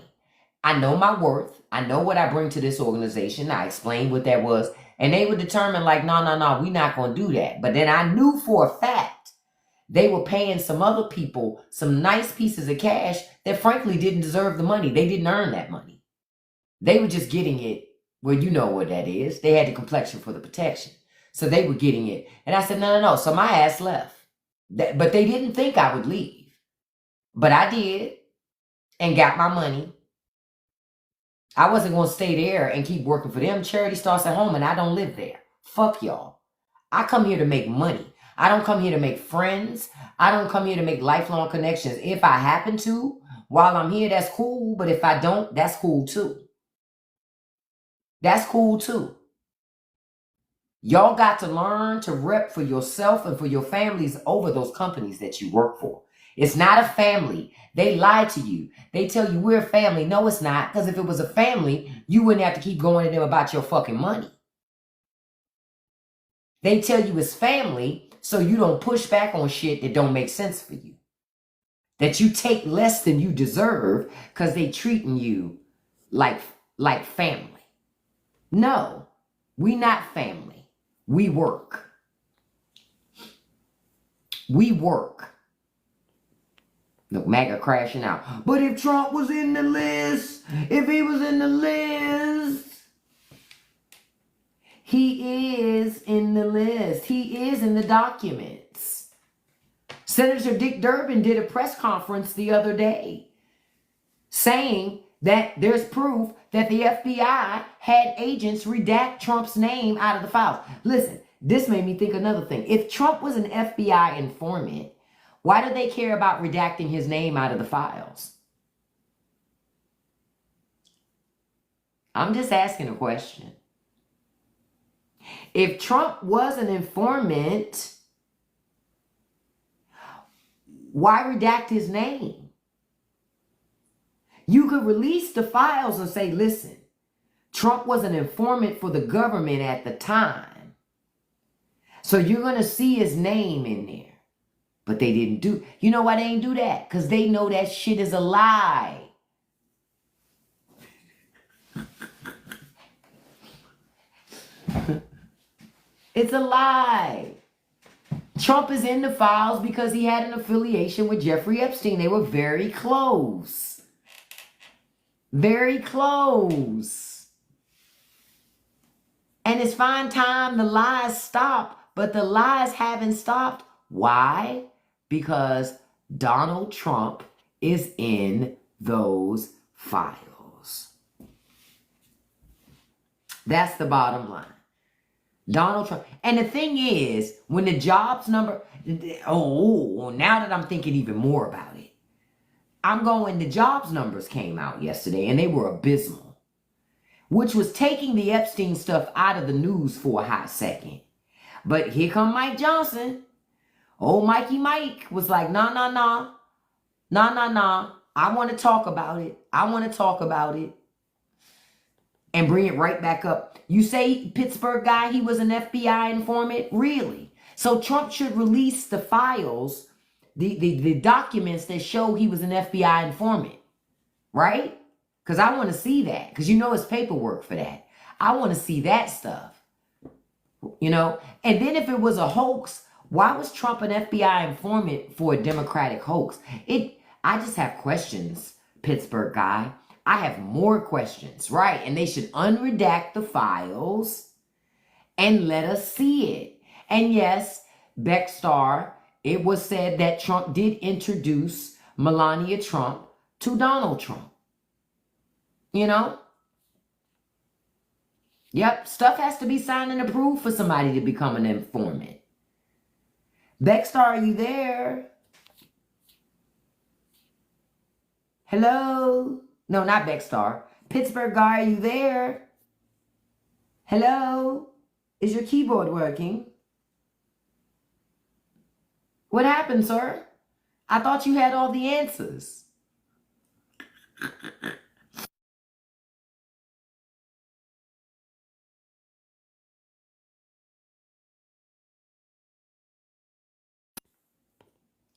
Speaker 1: I know my worth. I know what I bring to this organization. I explained what that was. And they were determined like, no, we're not going to do that. But then I knew for a fact they were paying some other people some nice pieces of cash that frankly didn't deserve the money. They didn't earn that money. They were just getting it. Well, you know what that is. They had the complexion for the protection. So they were getting it. And I said, no. So my ass left. But they didn't think I would leave. But I did and got my money. I wasn't going to stay there and keep working for them. Charity starts at home and I don't live there. Fuck y'all. I come here to make money. I don't come here to make friends. I don't come here to make lifelong connections. If I happen to, while I'm here, that's cool. But if I don't, that's cool too. That's cool too. Y'all got to learn to rep for yourself and for your families over those companies that you work for. It's not a family. They lie to you. They tell you we're a family. No, it's not. Because if it was a family, you wouldn't have to keep going to them about your fucking money. They tell you it's family so you don't push back on shit that don't make sense for you. That you take less than you deserve because they treating you like family. No, we not family. We work. We work. Look, MAGA crashing out. But if Trump was in the list, if he was in the list, he is in the list. He is in the documents. Senator Dick Durbin did a press conference the other day saying that there's proof that the FBI had agents redact Trump's name out of the files. Listen, this made me think another thing. If Trump was an FBI informant, why do they care about redacting his name out of the files? I'm just asking a question. If Trump was an informant, why redact his name? You could release the files and say, listen, Trump was an informant for the government at the time. So you're going to see his name in there. But they didn't do. You know why they didn't do that? Because they know that shit is a lie. It's a lie. Trump is in the files because he had an affiliation with Jeffrey Epstein. They were very close. Very close. And it's fine time the lies stop, but the lies haven't stopped. Why? Because Donald Trump is in those files. That's the bottom line. Donald Trump. And the thing is, when the jobs number, now that I'm thinking even more about it, the jobs numbers came out yesterday and they were abysmal, which was taking the Epstein stuff out of the news for a hot second. But here come Mike Johnson. Old Mikey Mike was like, nah. I want to talk about it. And bring it right back up. You say Pittsburgh guy, he was an FBI informant? Really? So Trump should release the files, the documents that show he was an FBI informant. Right? Because I want to see that. Because you know it's paperwork for that. I want to see that stuff. you know? And then if it was a hoax, why was Trump an FBI informant for a Democratic hoax? I just have questions, Pittsburgh guy. I have more questions, right? And they should unredact the files and let us see it. And yes, Beckstar, it was said that Trump did introduce Melania Trump to Donald Trump. You know? Yep, stuff has to be signed and approved for somebody to become an informant. Beckstar, are you there? Hello? No, not Beckstar. Pittsburgh guy, are you there? Hello? Is your keyboard working? What happened, sir? I thought you had all the answers.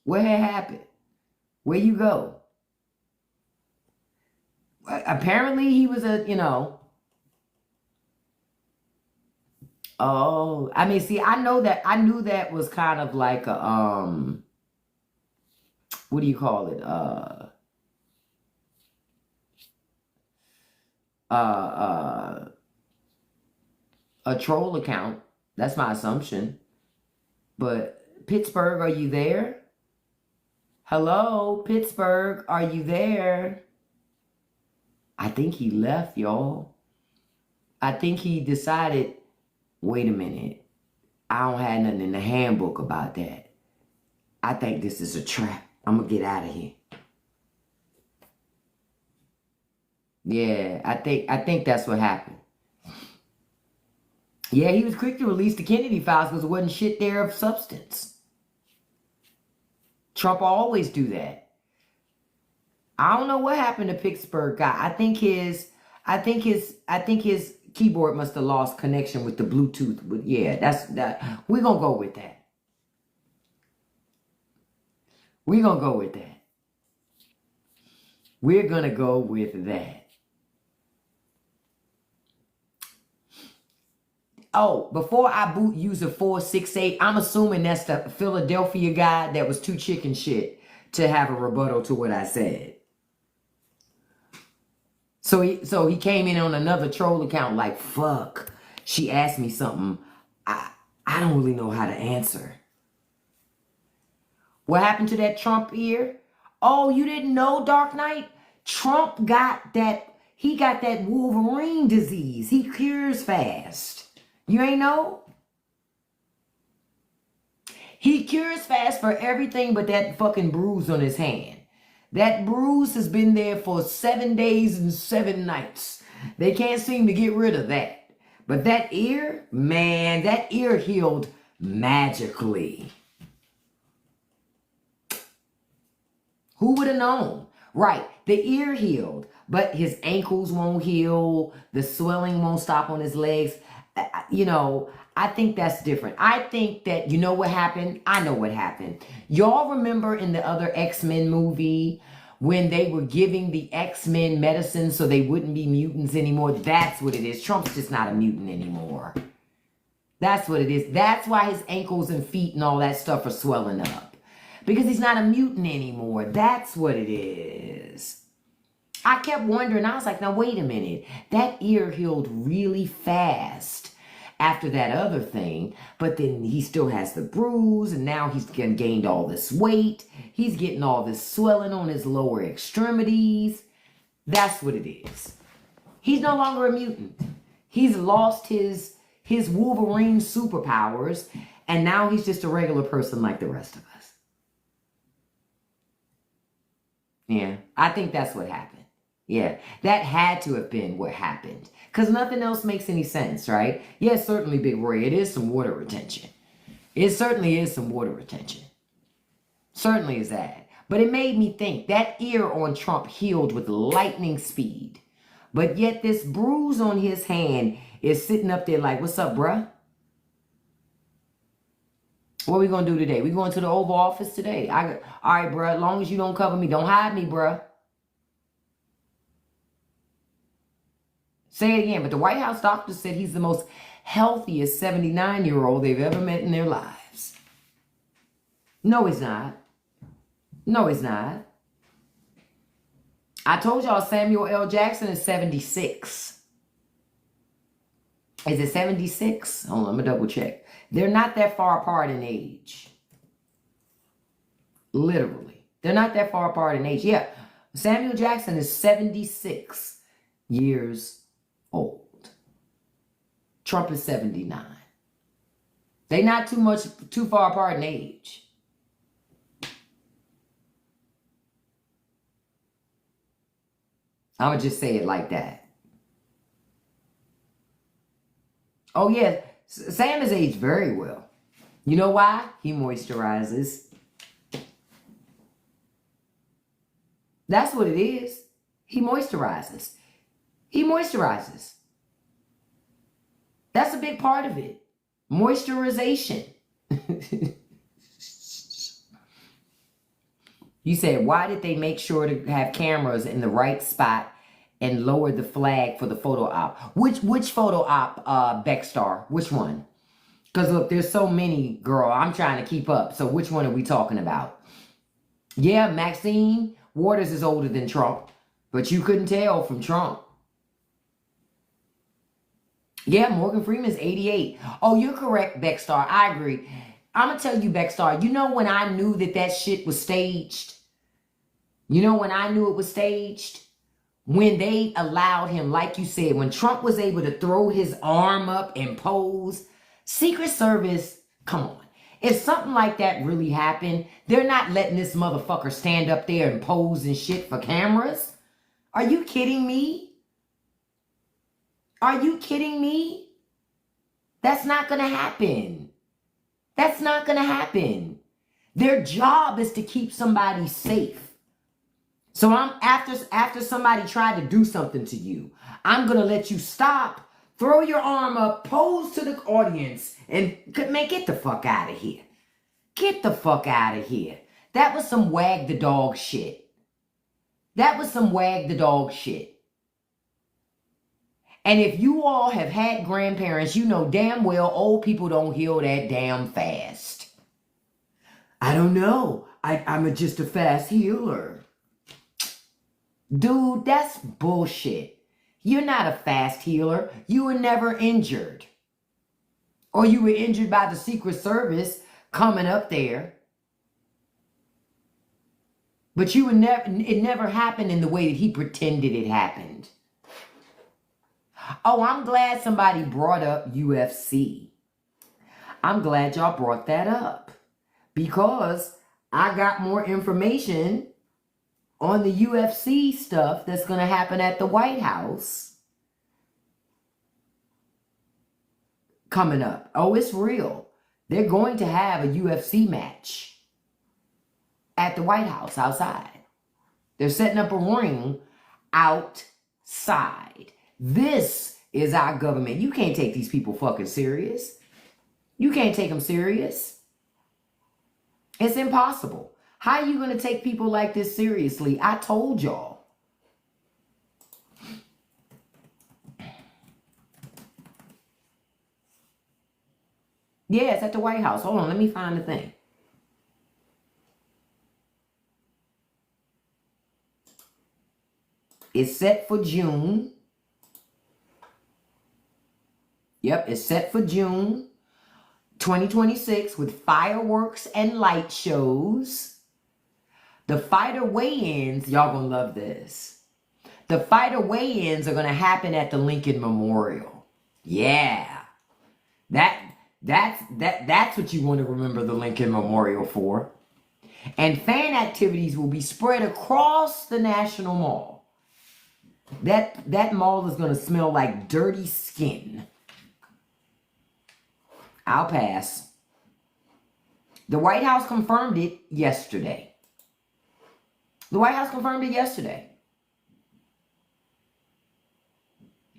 Speaker 1: What had happened? Where you go? Apparently he was oh, I mean, see, I knew that was kind of like a, what do you call it? A troll account. That's my assumption. But Pittsburgh, are you there? Hello, Pittsburgh, are you there? I think he left, y'all. I think he decided, wait a minute, I don't have nothing in the handbook about that. I think this is a trap. I'm gonna get out of here. Yeah, I think that's what happened. Yeah, he was quick to release the Kennedy files because there wasn't shit there of substance. Trump always do that. I don't know what happened to Pittsburgh guy. I think his keyboard must have lost connection with the Bluetooth. But yeah, that. We're gonna go with that. We're gonna go with that. We're gonna go with that. Oh, before I boot user 468, I'm assuming that's the Philadelphia guy that was too chicken shit to have a rebuttal to what I said. So he came in on another troll account like, fuck, she asked me something I don't really know how to answer. What happened to that Trump ear? Oh, you didn't know, Dark Knight? Trump got that Wolverine disease. He cures fast. You ain't know? He cures fast for everything but that fucking bruise on his hand. That bruise has been there for 7 days and 7 nights. They can't seem to get rid of that. But that ear, man, that ear healed magically. Who would have known? Right, the ear healed, but his ankles won't heal. The swelling won't stop on his legs. I think that's different. I think that, you know what happened? I know what happened. Y'all remember in the other X-Men movie when they were giving the X-Men medicine so they wouldn't be mutants anymore? That's what it is. Trump's just not a mutant anymore. That's what it is. That's why his ankles and feet and all that stuff are swelling up. Because he's not a mutant anymore. That's what it is. I kept wondering. I was like, now wait a minute. That ear healed really fast after that other thing. But then he still has the bruise. And now he's gained all this weight. He's getting all this swelling on his lower extremities. That's what it is. He's no longer a mutant. He's lost his Wolverine superpowers. And now he's just a regular person like the rest of us. Yeah, I think that's what happened. Yeah, that had to have been what happened. Because nothing else makes any sense, right? Yes, certainly, Big Roy, it is some water retention. It certainly is some water retention. Certainly is that. But it made me think that ear on Trump healed with lightning speed. But yet this bruise on his hand is sitting up there like, what's up, bruh? What are we going to do today? We going to the Oval Office today. All right, bruh, as long as you don't cover me, don't hide me, bruh. Say it again. But the White House doctor said he's the most healthiest 79-year-old they've ever met in their lives. No, he's not. No, he's not. I told y'all Samuel L. Jackson is 76. Is it 76? Hold on, I'm going to double check. They're not that far apart in age. Literally. They're not that far apart in age. Yeah. Samuel Jackson is 76 years old. Trump is 79. They're not too far apart in age. I'm going to just say it like that. Oh, yeah. Sam has aged very well. You know why? He moisturizes. That's what it is. He moisturizes. He moisturizes. That's a big part of it. Moisturization. You said, why did they make sure to have cameras in the right spot and lower the flag for the photo op? Which photo op, Beckstar? Which one? Because look, there's so many, girl. I'm trying to keep up. So which one are we talking about? Yeah, Maxine Waters is older than Trump. But you couldn't tell from Trump. Yeah, Morgan Freeman's 88. Oh, you're correct, Beckstar. I agree. I'm going to tell you, Beckstar, you know when I knew that shit was staged? You know when I knew it was staged? When they allowed him, like you said, when Trump was able to throw his arm up and pose. Secret Service, come on. If something like that really happened, they're not letting this motherfucker stand up there and pose and shit for cameras. Are you kidding me? Are you kidding me? That's not going to happen. That's not going to happen. Their job is to keep somebody safe. So after somebody tried to do something to you, I'm going to let you stop, throw your arm up, pose to the audience, and man, get the fuck out of here. Get the fuck out of here. That was some wag the dog shit. That was some wag the dog shit. And if you all have had grandparents, you know damn well old people don't heal that damn fast. I don't know. I'm just a fast healer. Dude, that's bullshit. You're not a fast healer. You were never injured. Or you were injured by the Secret Service coming up there. But it never happened in the way that he pretended it happened. Oh, I'm glad somebody brought up UFC. I'm glad y'all brought that up. Because I got more information on the UFC stuff that's going to happen at the White House coming up. Oh, it's real. They're going to have a UFC match at the White House outside. They're setting up a ring outside. This is our government. You can't take these people fucking serious. You can't take them serious. It's impossible. How are you going to take people like this seriously? I told y'all. Yeah, it's at the White House. Hold on, let me find the thing. It's set for June. Yep, it's set for June 2026 with fireworks and light shows. The fighter weigh-ins, y'all gonna love this. The fighter weigh-ins are gonna happen at the Lincoln Memorial. Yeah. That's what you want to remember the Lincoln Memorial for. And fan activities will be spread across the National Mall. That mall is gonna smell like dirty skin. I'll pass. The White House confirmed it yesterday. The White House confirmed it yesterday.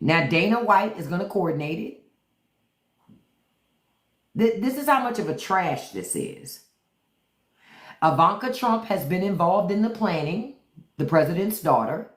Speaker 1: Now, Dana White is going to coordinate it. This is how much of a trash this is. Ivanka Trump has been involved in the planning, the president's daughter.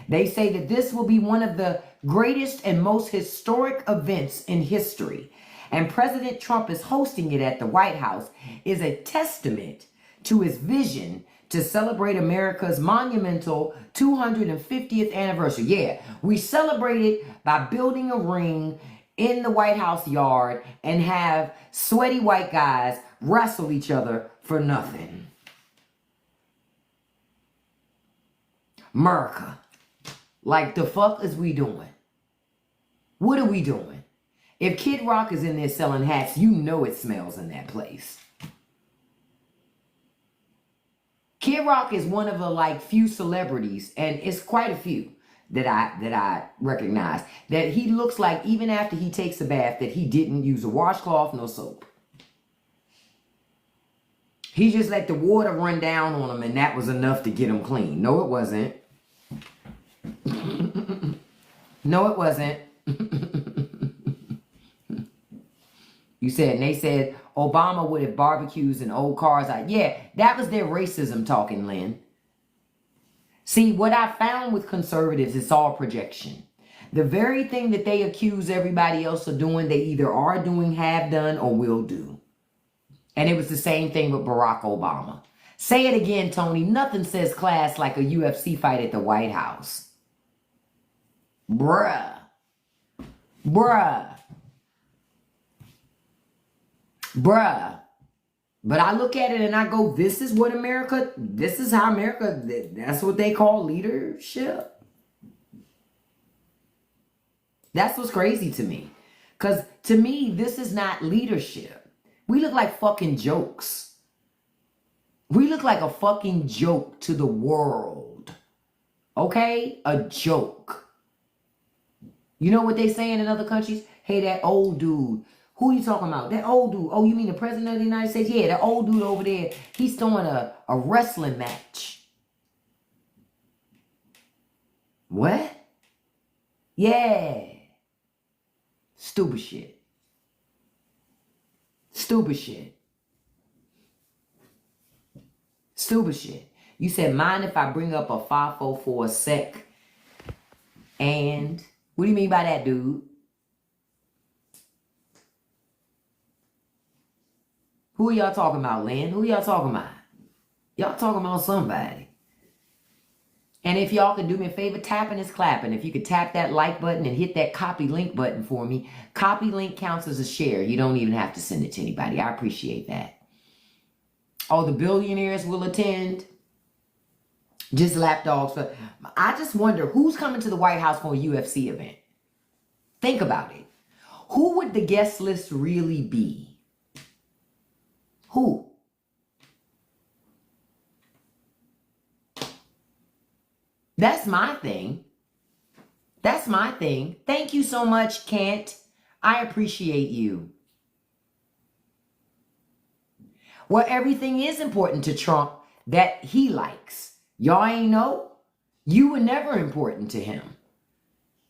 Speaker 1: They say that this will be one of the greatest and most historic events in history. And President Trump is hosting it at the White House is a testament to his vision to celebrate America's monumental 250th anniversary. Yeah, we celebrate it by building a ring in the White House yard and have sweaty white guys wrestle each other for nothing. America. Like, the fuck is we doing? What are we doing? If Kid Rock is in there selling hats, you know it smells in that place. Kid Rock is one of the like few celebrities, and it's quite a few that I recognize, that he looks like even after he takes a bath that he didn't use a washcloth, no soap. He just let the water run down on him and that was enough to get him clean. No, it wasn't. No, it wasn't. You said, and they said Obama would have barbecues and old cars out. Yeah, that was their racism talking, Lynn. See, what I found with conservatives, it's all projection. The very thing that they accuse everybody else of doing, they either are doing, have done, or will do. And it was the same thing with Barack Obama. Say it again, Tony. Nothing says class like a UFC fight at the White House. Bruh. Bruh. Bruh. But I look at it and I go, this is what America, this is how America, that's what they call leadership. That's what's crazy to me. Because to me, this is not leadership. We look like fucking jokes. We look like a fucking joke to the world. Okay? A joke. You know what they say in other countries? Hey, that old dude. Who are you talking about? That old dude. Oh, you mean the president of the United States? Yeah, that old dude over there. He's throwing a wrestling match. What? Yeah. Stupid shit. Stupid shit. Stupid shit. You said, mind if I bring up a 504 sec? And what do you mean by that, dude? Who are y'all talking about, Lynn? Who y'all talking about? Y'all talking about somebody. And if y'all could do me a favor, tapping is clapping. If you could tap that like button and hit that copy link button for me. Copy link counts as a share. You don't even have to send it to anybody. I appreciate that. Oh, the billionaires will attend. Just lapdogs. I just wonder who's coming to the White House for a UFC event. Think about it. Who would the guest list really be? Who? That's my thing. That's my thing. Thank you so much, Kent. I appreciate you. Well, everything is important to Trump that he likes. Y'all ain't know? You were never important to him.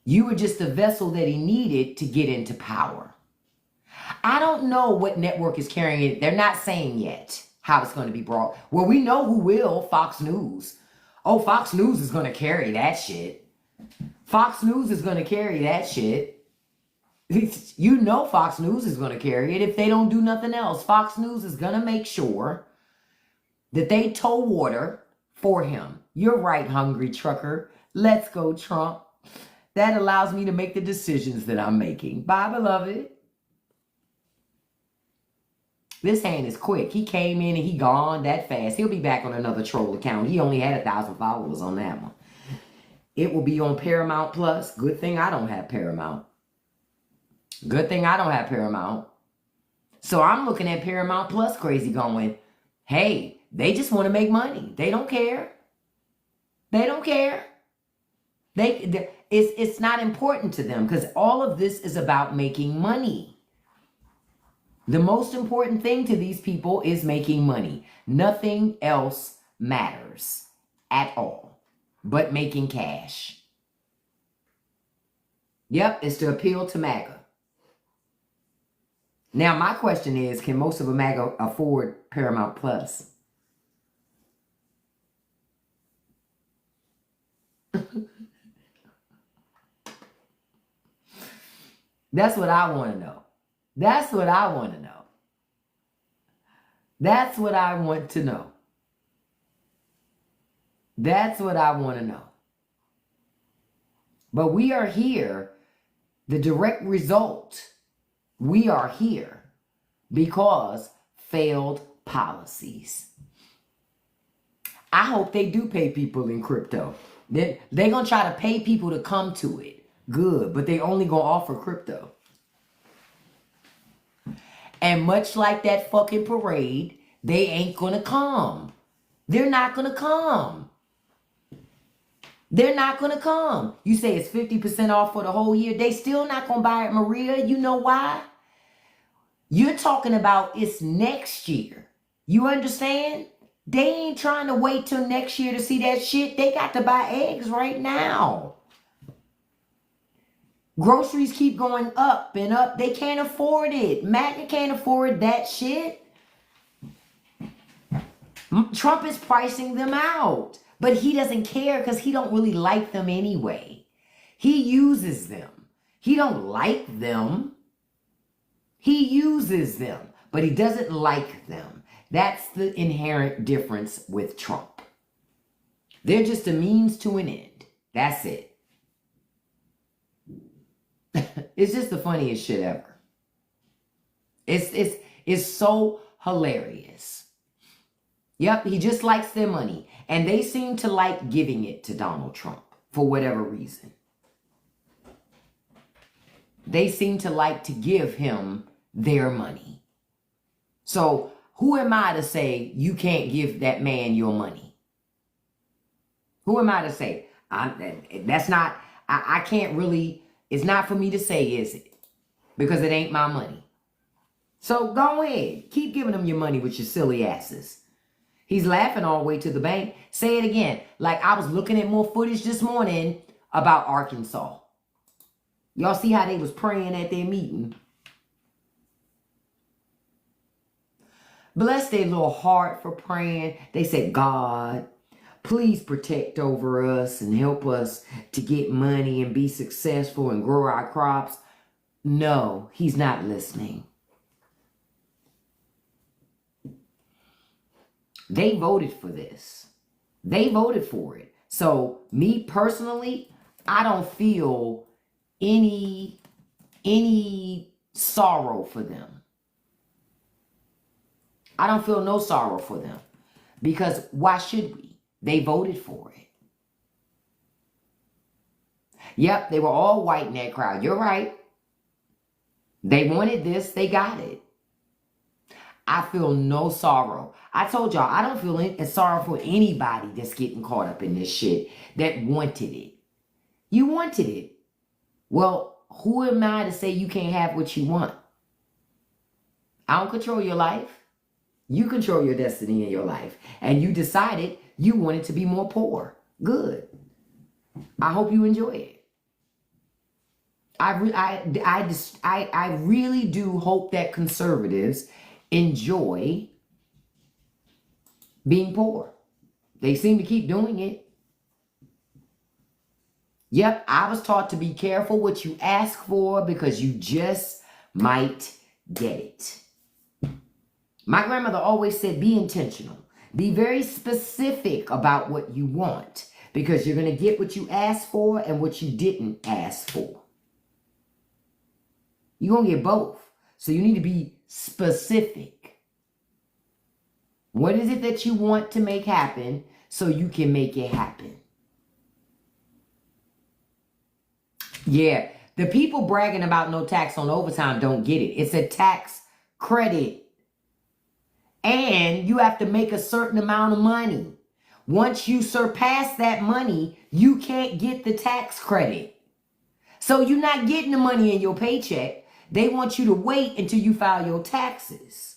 Speaker 1: You were just the vessel that he needed to get into power. I don't know what network is carrying it. They're not saying yet how it's going to be brought. Well, we know who will. Fox News. Oh, Fox News is going to carry that shit. Fox News is going to carry that shit. You know Fox News is going to carry it if they don't do nothing else. Fox News is going to make sure that they tow water for him. You're right, hungry trucker. Let's go, Trump. That allows me to make the decisions that I'm making. Bye, beloved. This hand is quick. He came in and he gone that fast. He'll be back on another troll account. He only had 1,000 followers on that one. It will be on Paramount Plus. Good thing I don't have Paramount. Good thing I don't have Paramount. So I'm looking at Paramount Plus crazy going, hey, they just want to make money. They don't care. They don't care. It's not important to them because all of this is about making money. The most important thing to these people is making money. Nothing else matters at all but making cash. Yep, it's to appeal to MAGA. Now, my question is, can most of the MAGA afford Paramount Plus? That's what I want to know. That's what I want to know. That's what I want to know. That's what I want to know. But we are here, the direct result, we are here because failed policies. I hope they do pay people in crypto. They're going to try to pay people to come to it. Good, but they only going to offer crypto. And much like that fucking parade, they ain't going to come. They're not going to come. They're not going to come. You say it's 50% off for the whole year. They still not going to buy it, Maria. You know why? You're talking about it's next year. You understand? They ain't trying to wait till next year to see that shit. They got to buy eggs right now. Groceries keep going up and up. They can't afford it. MAGA can't afford that shit. Trump is pricing them out. But he doesn't care because he don't really like them anyway. He uses them. He don't like them. He uses them, but he doesn't like them. That's the inherent difference with Trump. They're just a means to an end. That's it. It's just the funniest shit ever. It's so hilarious. Yep, he just likes their money. And they seem to like giving it to Donald Trump for whatever reason. They seem to like to give him their money. So who am I to say you can't give that man your money? Who am I to say? That's not, I can't really, it's not for me to say, is it? Because it ain't my money. So go ahead. Keep giving him your money with your silly asses. He's laughing all the way to the bank. Say it again. Like I was looking at more footage this morning about Arkansas. Y'all see how they was praying at their meeting? Bless their little heart for praying. They said, God, please protect over us and help us to get money and be successful and grow our crops. No, he's not listening. They voted for this. They voted for it. So me personally, I don't feel any sorrow for them. I don't feel no sorrow for them. Because why should we? They voted for it. Yep, they were all white in that crowd. You're right. They wanted this. They got it. I feel no sorrow. I told y'all, I don't feel sorrow for anybody that's getting caught up in this shit that wanted it. You wanted it. Well, who am I to say you can't have what you want? I don't control your life. You control your destiny in your life. And you decided you wanted to be more poor. Good. I hope you enjoy it. I really do hope that conservatives enjoy being poor. They seem to keep doing it. Yep, I was taught to be careful what you ask for because you just might get it. My grandmother always said, be intentional. Be very specific about what you want because you're going to get what you asked for and what you didn't ask for. You're going to get both. So you need to be specific. What is it that you want to make happen so you can make it happen? Yeah, the people bragging about no tax on overtime don't get it. It's a tax credit. And you have to make a certain amount of money. Once you surpass that money, you can't get the tax credit. So you're not getting the money in your paycheck. They want you to wait until you file your taxes.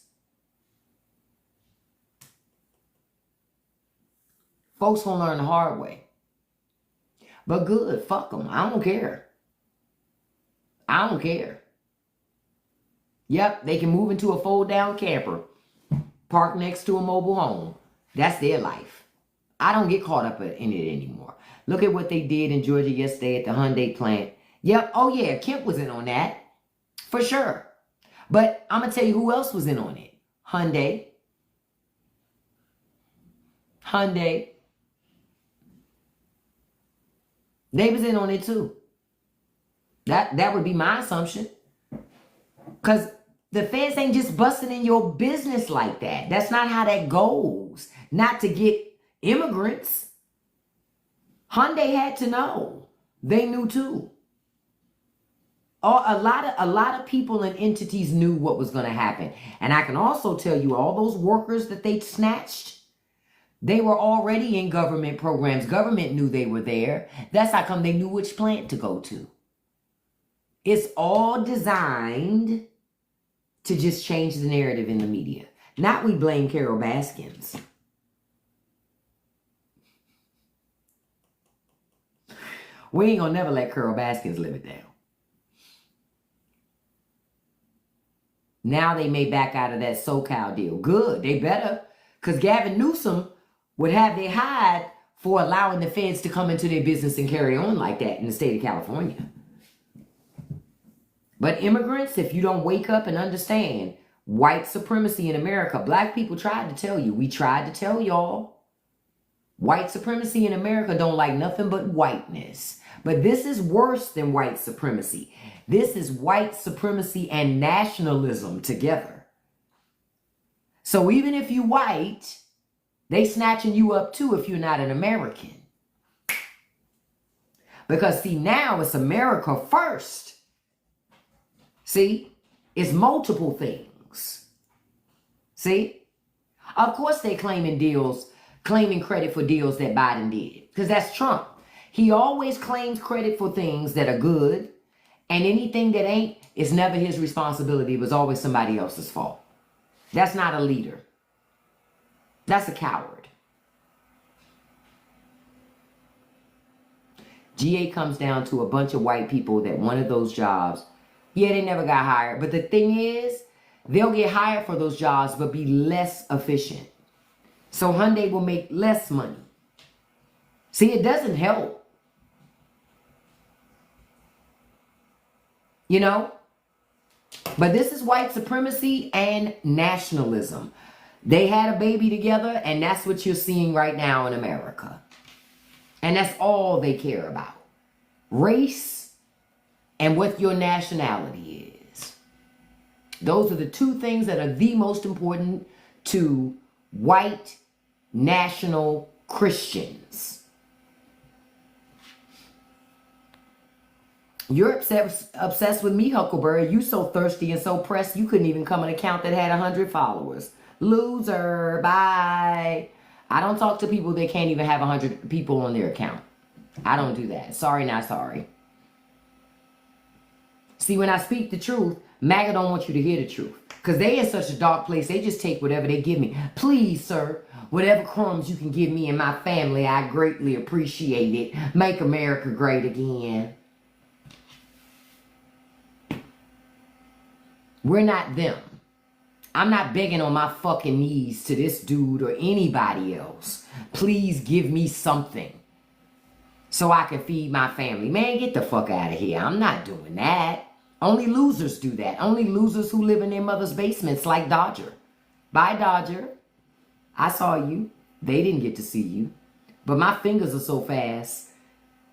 Speaker 1: Folks gonna learn the hard way. But good, fuck them. I don't care. I don't care. Yep, they can move into a fold-down camper. Park next to a mobile home. That's their life. I don't get caught up in it anymore. Look at what they did in Georgia yesterday at the Hyundai plant. Yep, oh yeah, Kemp was in on that. For sure. But I'm going to tell you who else was in on it. Hyundai. They was in on it too. That would be my assumption. Because the feds ain't just busting in your business like that. That's not how that goes. Not to get immigrants. Hyundai had to know. They knew too. A lot of people and entities knew what was going to happen. And I can also tell you all those workers that they snatched, they were already in government programs. Government knew they were there. That's how come they knew which plant to go to. It's all designed to just change the narrative in the media. Not we blame Carol Baskins. We ain't gonna never let Carol Baskins live it down. Now they may back out of that SoCal deal. Good, they better. Because Gavin Newsom would have their hide for allowing the feds to come into their business and carry on like that in the state of California. But immigrants, if you don't wake up and understand white supremacy in America, black people tried to tell you. We tried to tell y'all. White supremacy in America don't like nothing but whiteness. But this is worse than white supremacy. This is white supremacy and nationalism together. So even if you white, they snatching you up too if you're not an American. Because see, now it's America first. See, it's multiple things. See, of course they claiming credit for deals that Biden did. Because that's Trump. He always claims credit for things that are good. And anything that ain't is never his responsibility. It was always somebody else's fault. That's not a leader. That's a coward. GA comes down to a bunch of white people that wanted those jobs. Yeah, they never got hired. But the thing is, they'll get hired for those jobs, but be less efficient. So Hyundai will make less money. See, it doesn't help. You know? But this is white supremacy and nationalism. They had a baby together, and that's what you're seeing right now in America. And that's all they care about. Race and what your nationality is. Those are the two things that are the most important to white national Christians. You're obsessed with me, Huckleberry. You so thirsty and so pressed, you couldn't even come an account that had 100 followers. Loser, bye. I don't talk to people that can't even have 100 people on their account. I don't do that. Sorry, not sorry. See, when I speak the truth, MAGA don't want you to hear the truth. Because they in such a dark place, they just take whatever they give me. Please, sir, whatever crumbs you can give me and my family, I greatly appreciate it. Make America great again. We're not them. I'm not begging on my fucking knees to this dude or anybody else. Please give me something so I can feed my family. Man, get the fuck out of here. I'm not doing that. Only losers do that. Only losers who live in their mother's basements like Dodger. Bye, Dodger. I saw you. They didn't get to see you. But my fingers are so fast.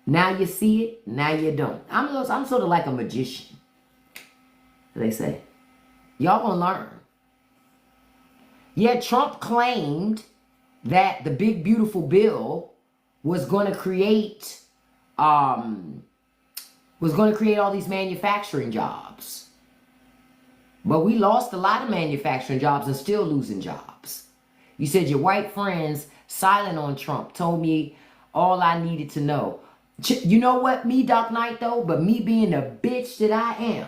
Speaker 1: Now you see it, now you don't. I'm sort of like a magician, they say. Y'all gonna learn. Yeah, Trump claimed that the big beautiful bill was going to create all these manufacturing jobs. But we lost a lot of manufacturing jobs and still losing jobs. You said your white friends silent on Trump told me all I needed to know. You know what, me, Doc Knight, though, but me being the bitch that I am,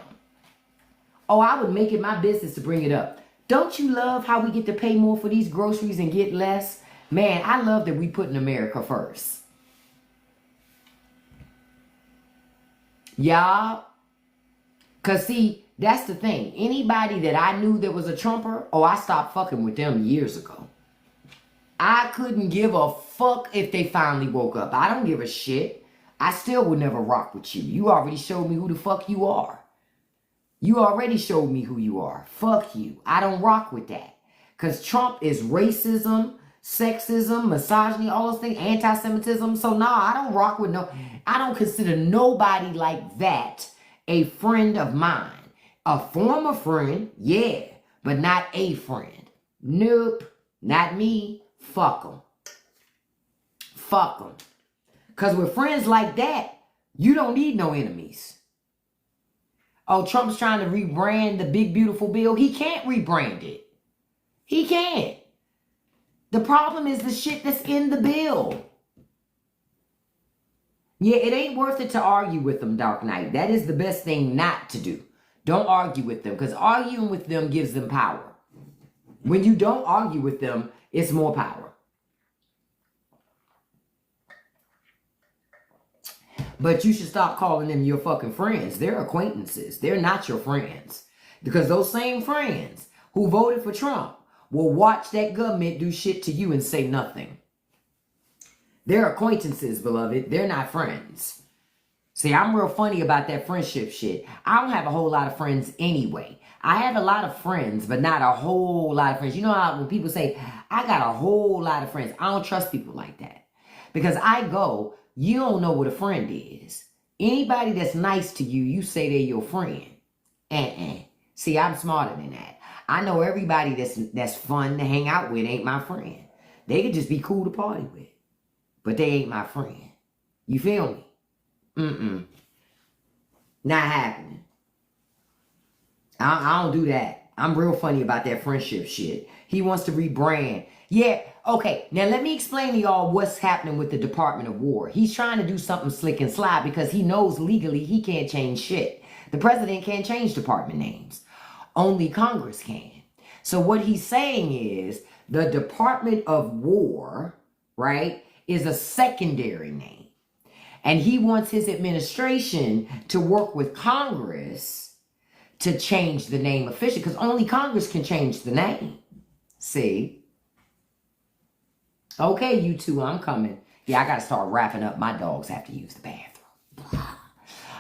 Speaker 1: oh, I would make it my business to bring it up. Don't you love how we get to pay more for these groceries and get less? Man, I love that we put in America first. Y'all, because see, that's the thing. Anybody that I knew that was a Trumper, oh, I stopped fucking with them years ago. I couldn't give a fuck if they finally woke up. I don't give a shit. I still would never rock with you. You already showed me who the fuck you are. You already showed me who you are. Fuck you. I don't rock with that. Because Trump is racism, sexism, misogyny, all those things, anti-Semitism. So I don't rock with I don't consider nobody like that a friend of mine. A former friend, yeah, but not a friend. Nope, not me. Fuck them. Fuck them. Because with friends like that, you don't need no enemies. Oh, Trump's trying to rebrand the big beautiful bill. He can't rebrand it. He can't. The problem is the shit that's in the bill. Yeah, it ain't worth it to argue with them, Dark Knight. That is the best thing not to do. Don't argue with them, because arguing with them gives them power. When you don't argue with them, it's more power. But you should stop calling them your fucking friends. They're acquaintances. They're not your friends. Because those same friends who voted for Trump will watch that government do shit to you and say nothing. They're acquaintances, beloved. They're not friends. See, I'm real funny about that friendship shit. I don't have a whole lot of friends anyway. I have a lot of friends, but not a whole lot of friends. You know how when people say, I got a whole lot of friends, I don't trust people like that. Because you don't know what a friend is. Anybody that's nice to you, you say they're your friend. See, I'm smarter than that. I know everybody that's fun to hang out with ain't my friend. They could just be cool to party with. But they ain't my friend. You feel me? Not happening. I don't do that. I'm real funny about that friendship shit. He wants to rebrand. Yeah, okay. Now let me explain to y'all what's happening with the Department of War. He's trying to do something slick and sly because he knows legally he can't change shit. The president can't change department names. Only Congress can. So what he's saying is the Department of War, right, is a secondary name. And he wants his administration to work with Congress to change the name officially, because only Congress can change the name. See? Okay, you two, I'm coming. Yeah, I got to start wrapping up. My dogs have to use the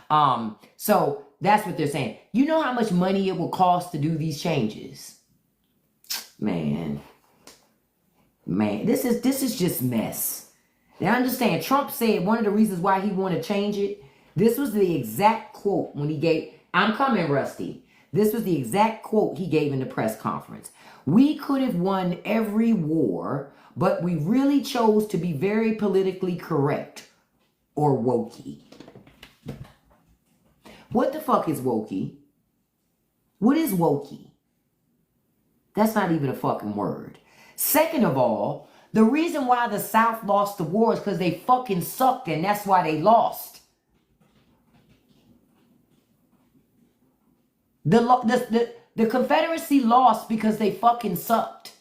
Speaker 1: bathroom. So that's what they're saying. You know how much money it will cost to do these changes? Man, this is just mess. Now understand, Trump said one of the reasons why he wanted to change it, this was the exact quote when he gave, I'm coming, Rusty. This was the exact quote he gave in the press conference. We could have won every war, but we really chose to be very politically correct, or wokey. What the fuck is wokey? What is wokey? That's not even a fucking word. Second of all, the reason why the South lost the war is because they fucking sucked, and that's why they lost. The Confederacy lost because they fucking sucked.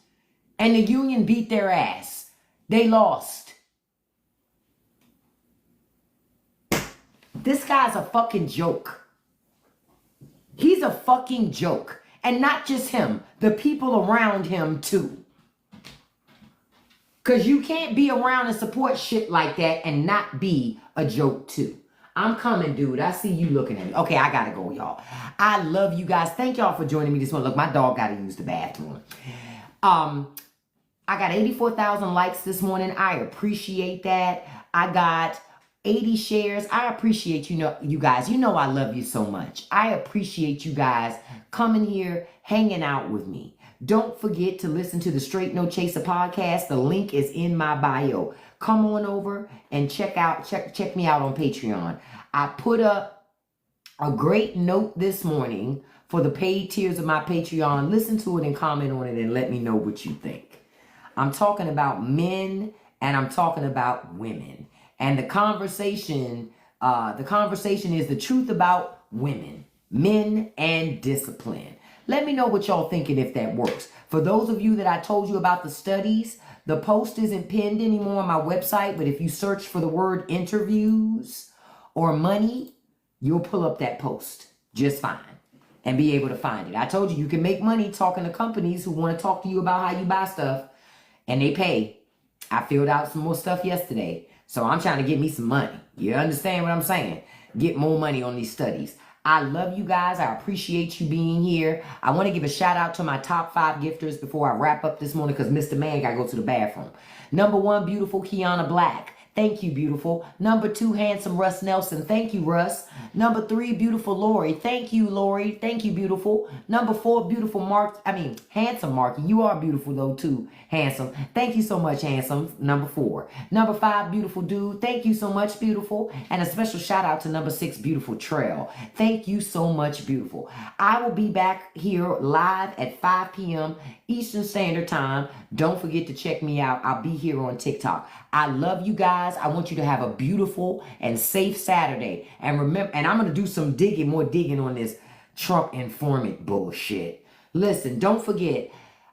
Speaker 1: And the Union beat their ass. They lost. This guy's a fucking joke. He's a fucking joke. And not just him. The people around him too. Because you can't be around and support shit like that and not be a joke too. I'm coming, dude. I see you looking at me. Okay, I gotta go, y'all. I love you guys. Thank y'all for joining me this morning. Look, my dog gotta use the bathroom. I got 84,000 likes this morning. I appreciate that. I got 80 shares. I appreciate you guys. You know I love you so much. I appreciate you guys coming here, hanging out with me. Don't forget to listen to the Straight No Chaser podcast. The link is in my bio. Come on over and check me out on Patreon. I put up a great note this morning for the paid tiers of my Patreon. Listen to it and comment on it and let me know what you think. I'm talking about men and I'm talking about women. And the conversation is the truth about women, men, and discipline. Let me know what y'all thinking if that works. For those of you that I told you about the studies, the post isn't pinned anymore on my website, but if you search for the word interviews or money, you'll pull up that post just fine and be able to find it. I told you can make money talking to companies who want to talk to you about how you buy stuff, and they pay. I filled out some more stuff yesterday, so I'm trying to get me some money. You understand what I'm saying? Get more money on these studies. I love you guys. I appreciate you being here. I want to give a shout out to my top 5 gifters before I wrap up this morning because Mr. Man got to go to the bathroom. Number 1, beautiful Kiana Black. Thank you, beautiful. Number 2, handsome Russ Nelson. Thank you, Russ. Number 3, beautiful Lori. Thank you, Lori. Thank you, beautiful. Number 4, beautiful handsome Marky. You are beautiful though too, handsome. Thank you so much, handsome. Number 4. Number 5, beautiful dude. Thank you so much, beautiful. And a special shout out to number 6, beautiful Trail. Thank you so much, beautiful. I will be back here live at 5 p.m. Eastern Standard Time. Don't forget to check me out. I'll be here on TikTok. I love you guys. I want you to have a beautiful and safe Saturday. And remember, and I'm going to do some more digging on this Trump informant bullshit. Listen, don't forget,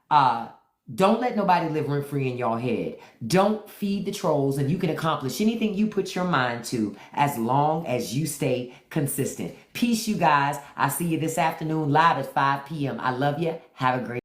Speaker 1: don't let nobody live rent-free in your head. Don't feed the trolls, and you can accomplish anything you put your mind to as long as you stay consistent. Peace, you guys. I'll see you this afternoon live at 5 p.m. I love you. Have a great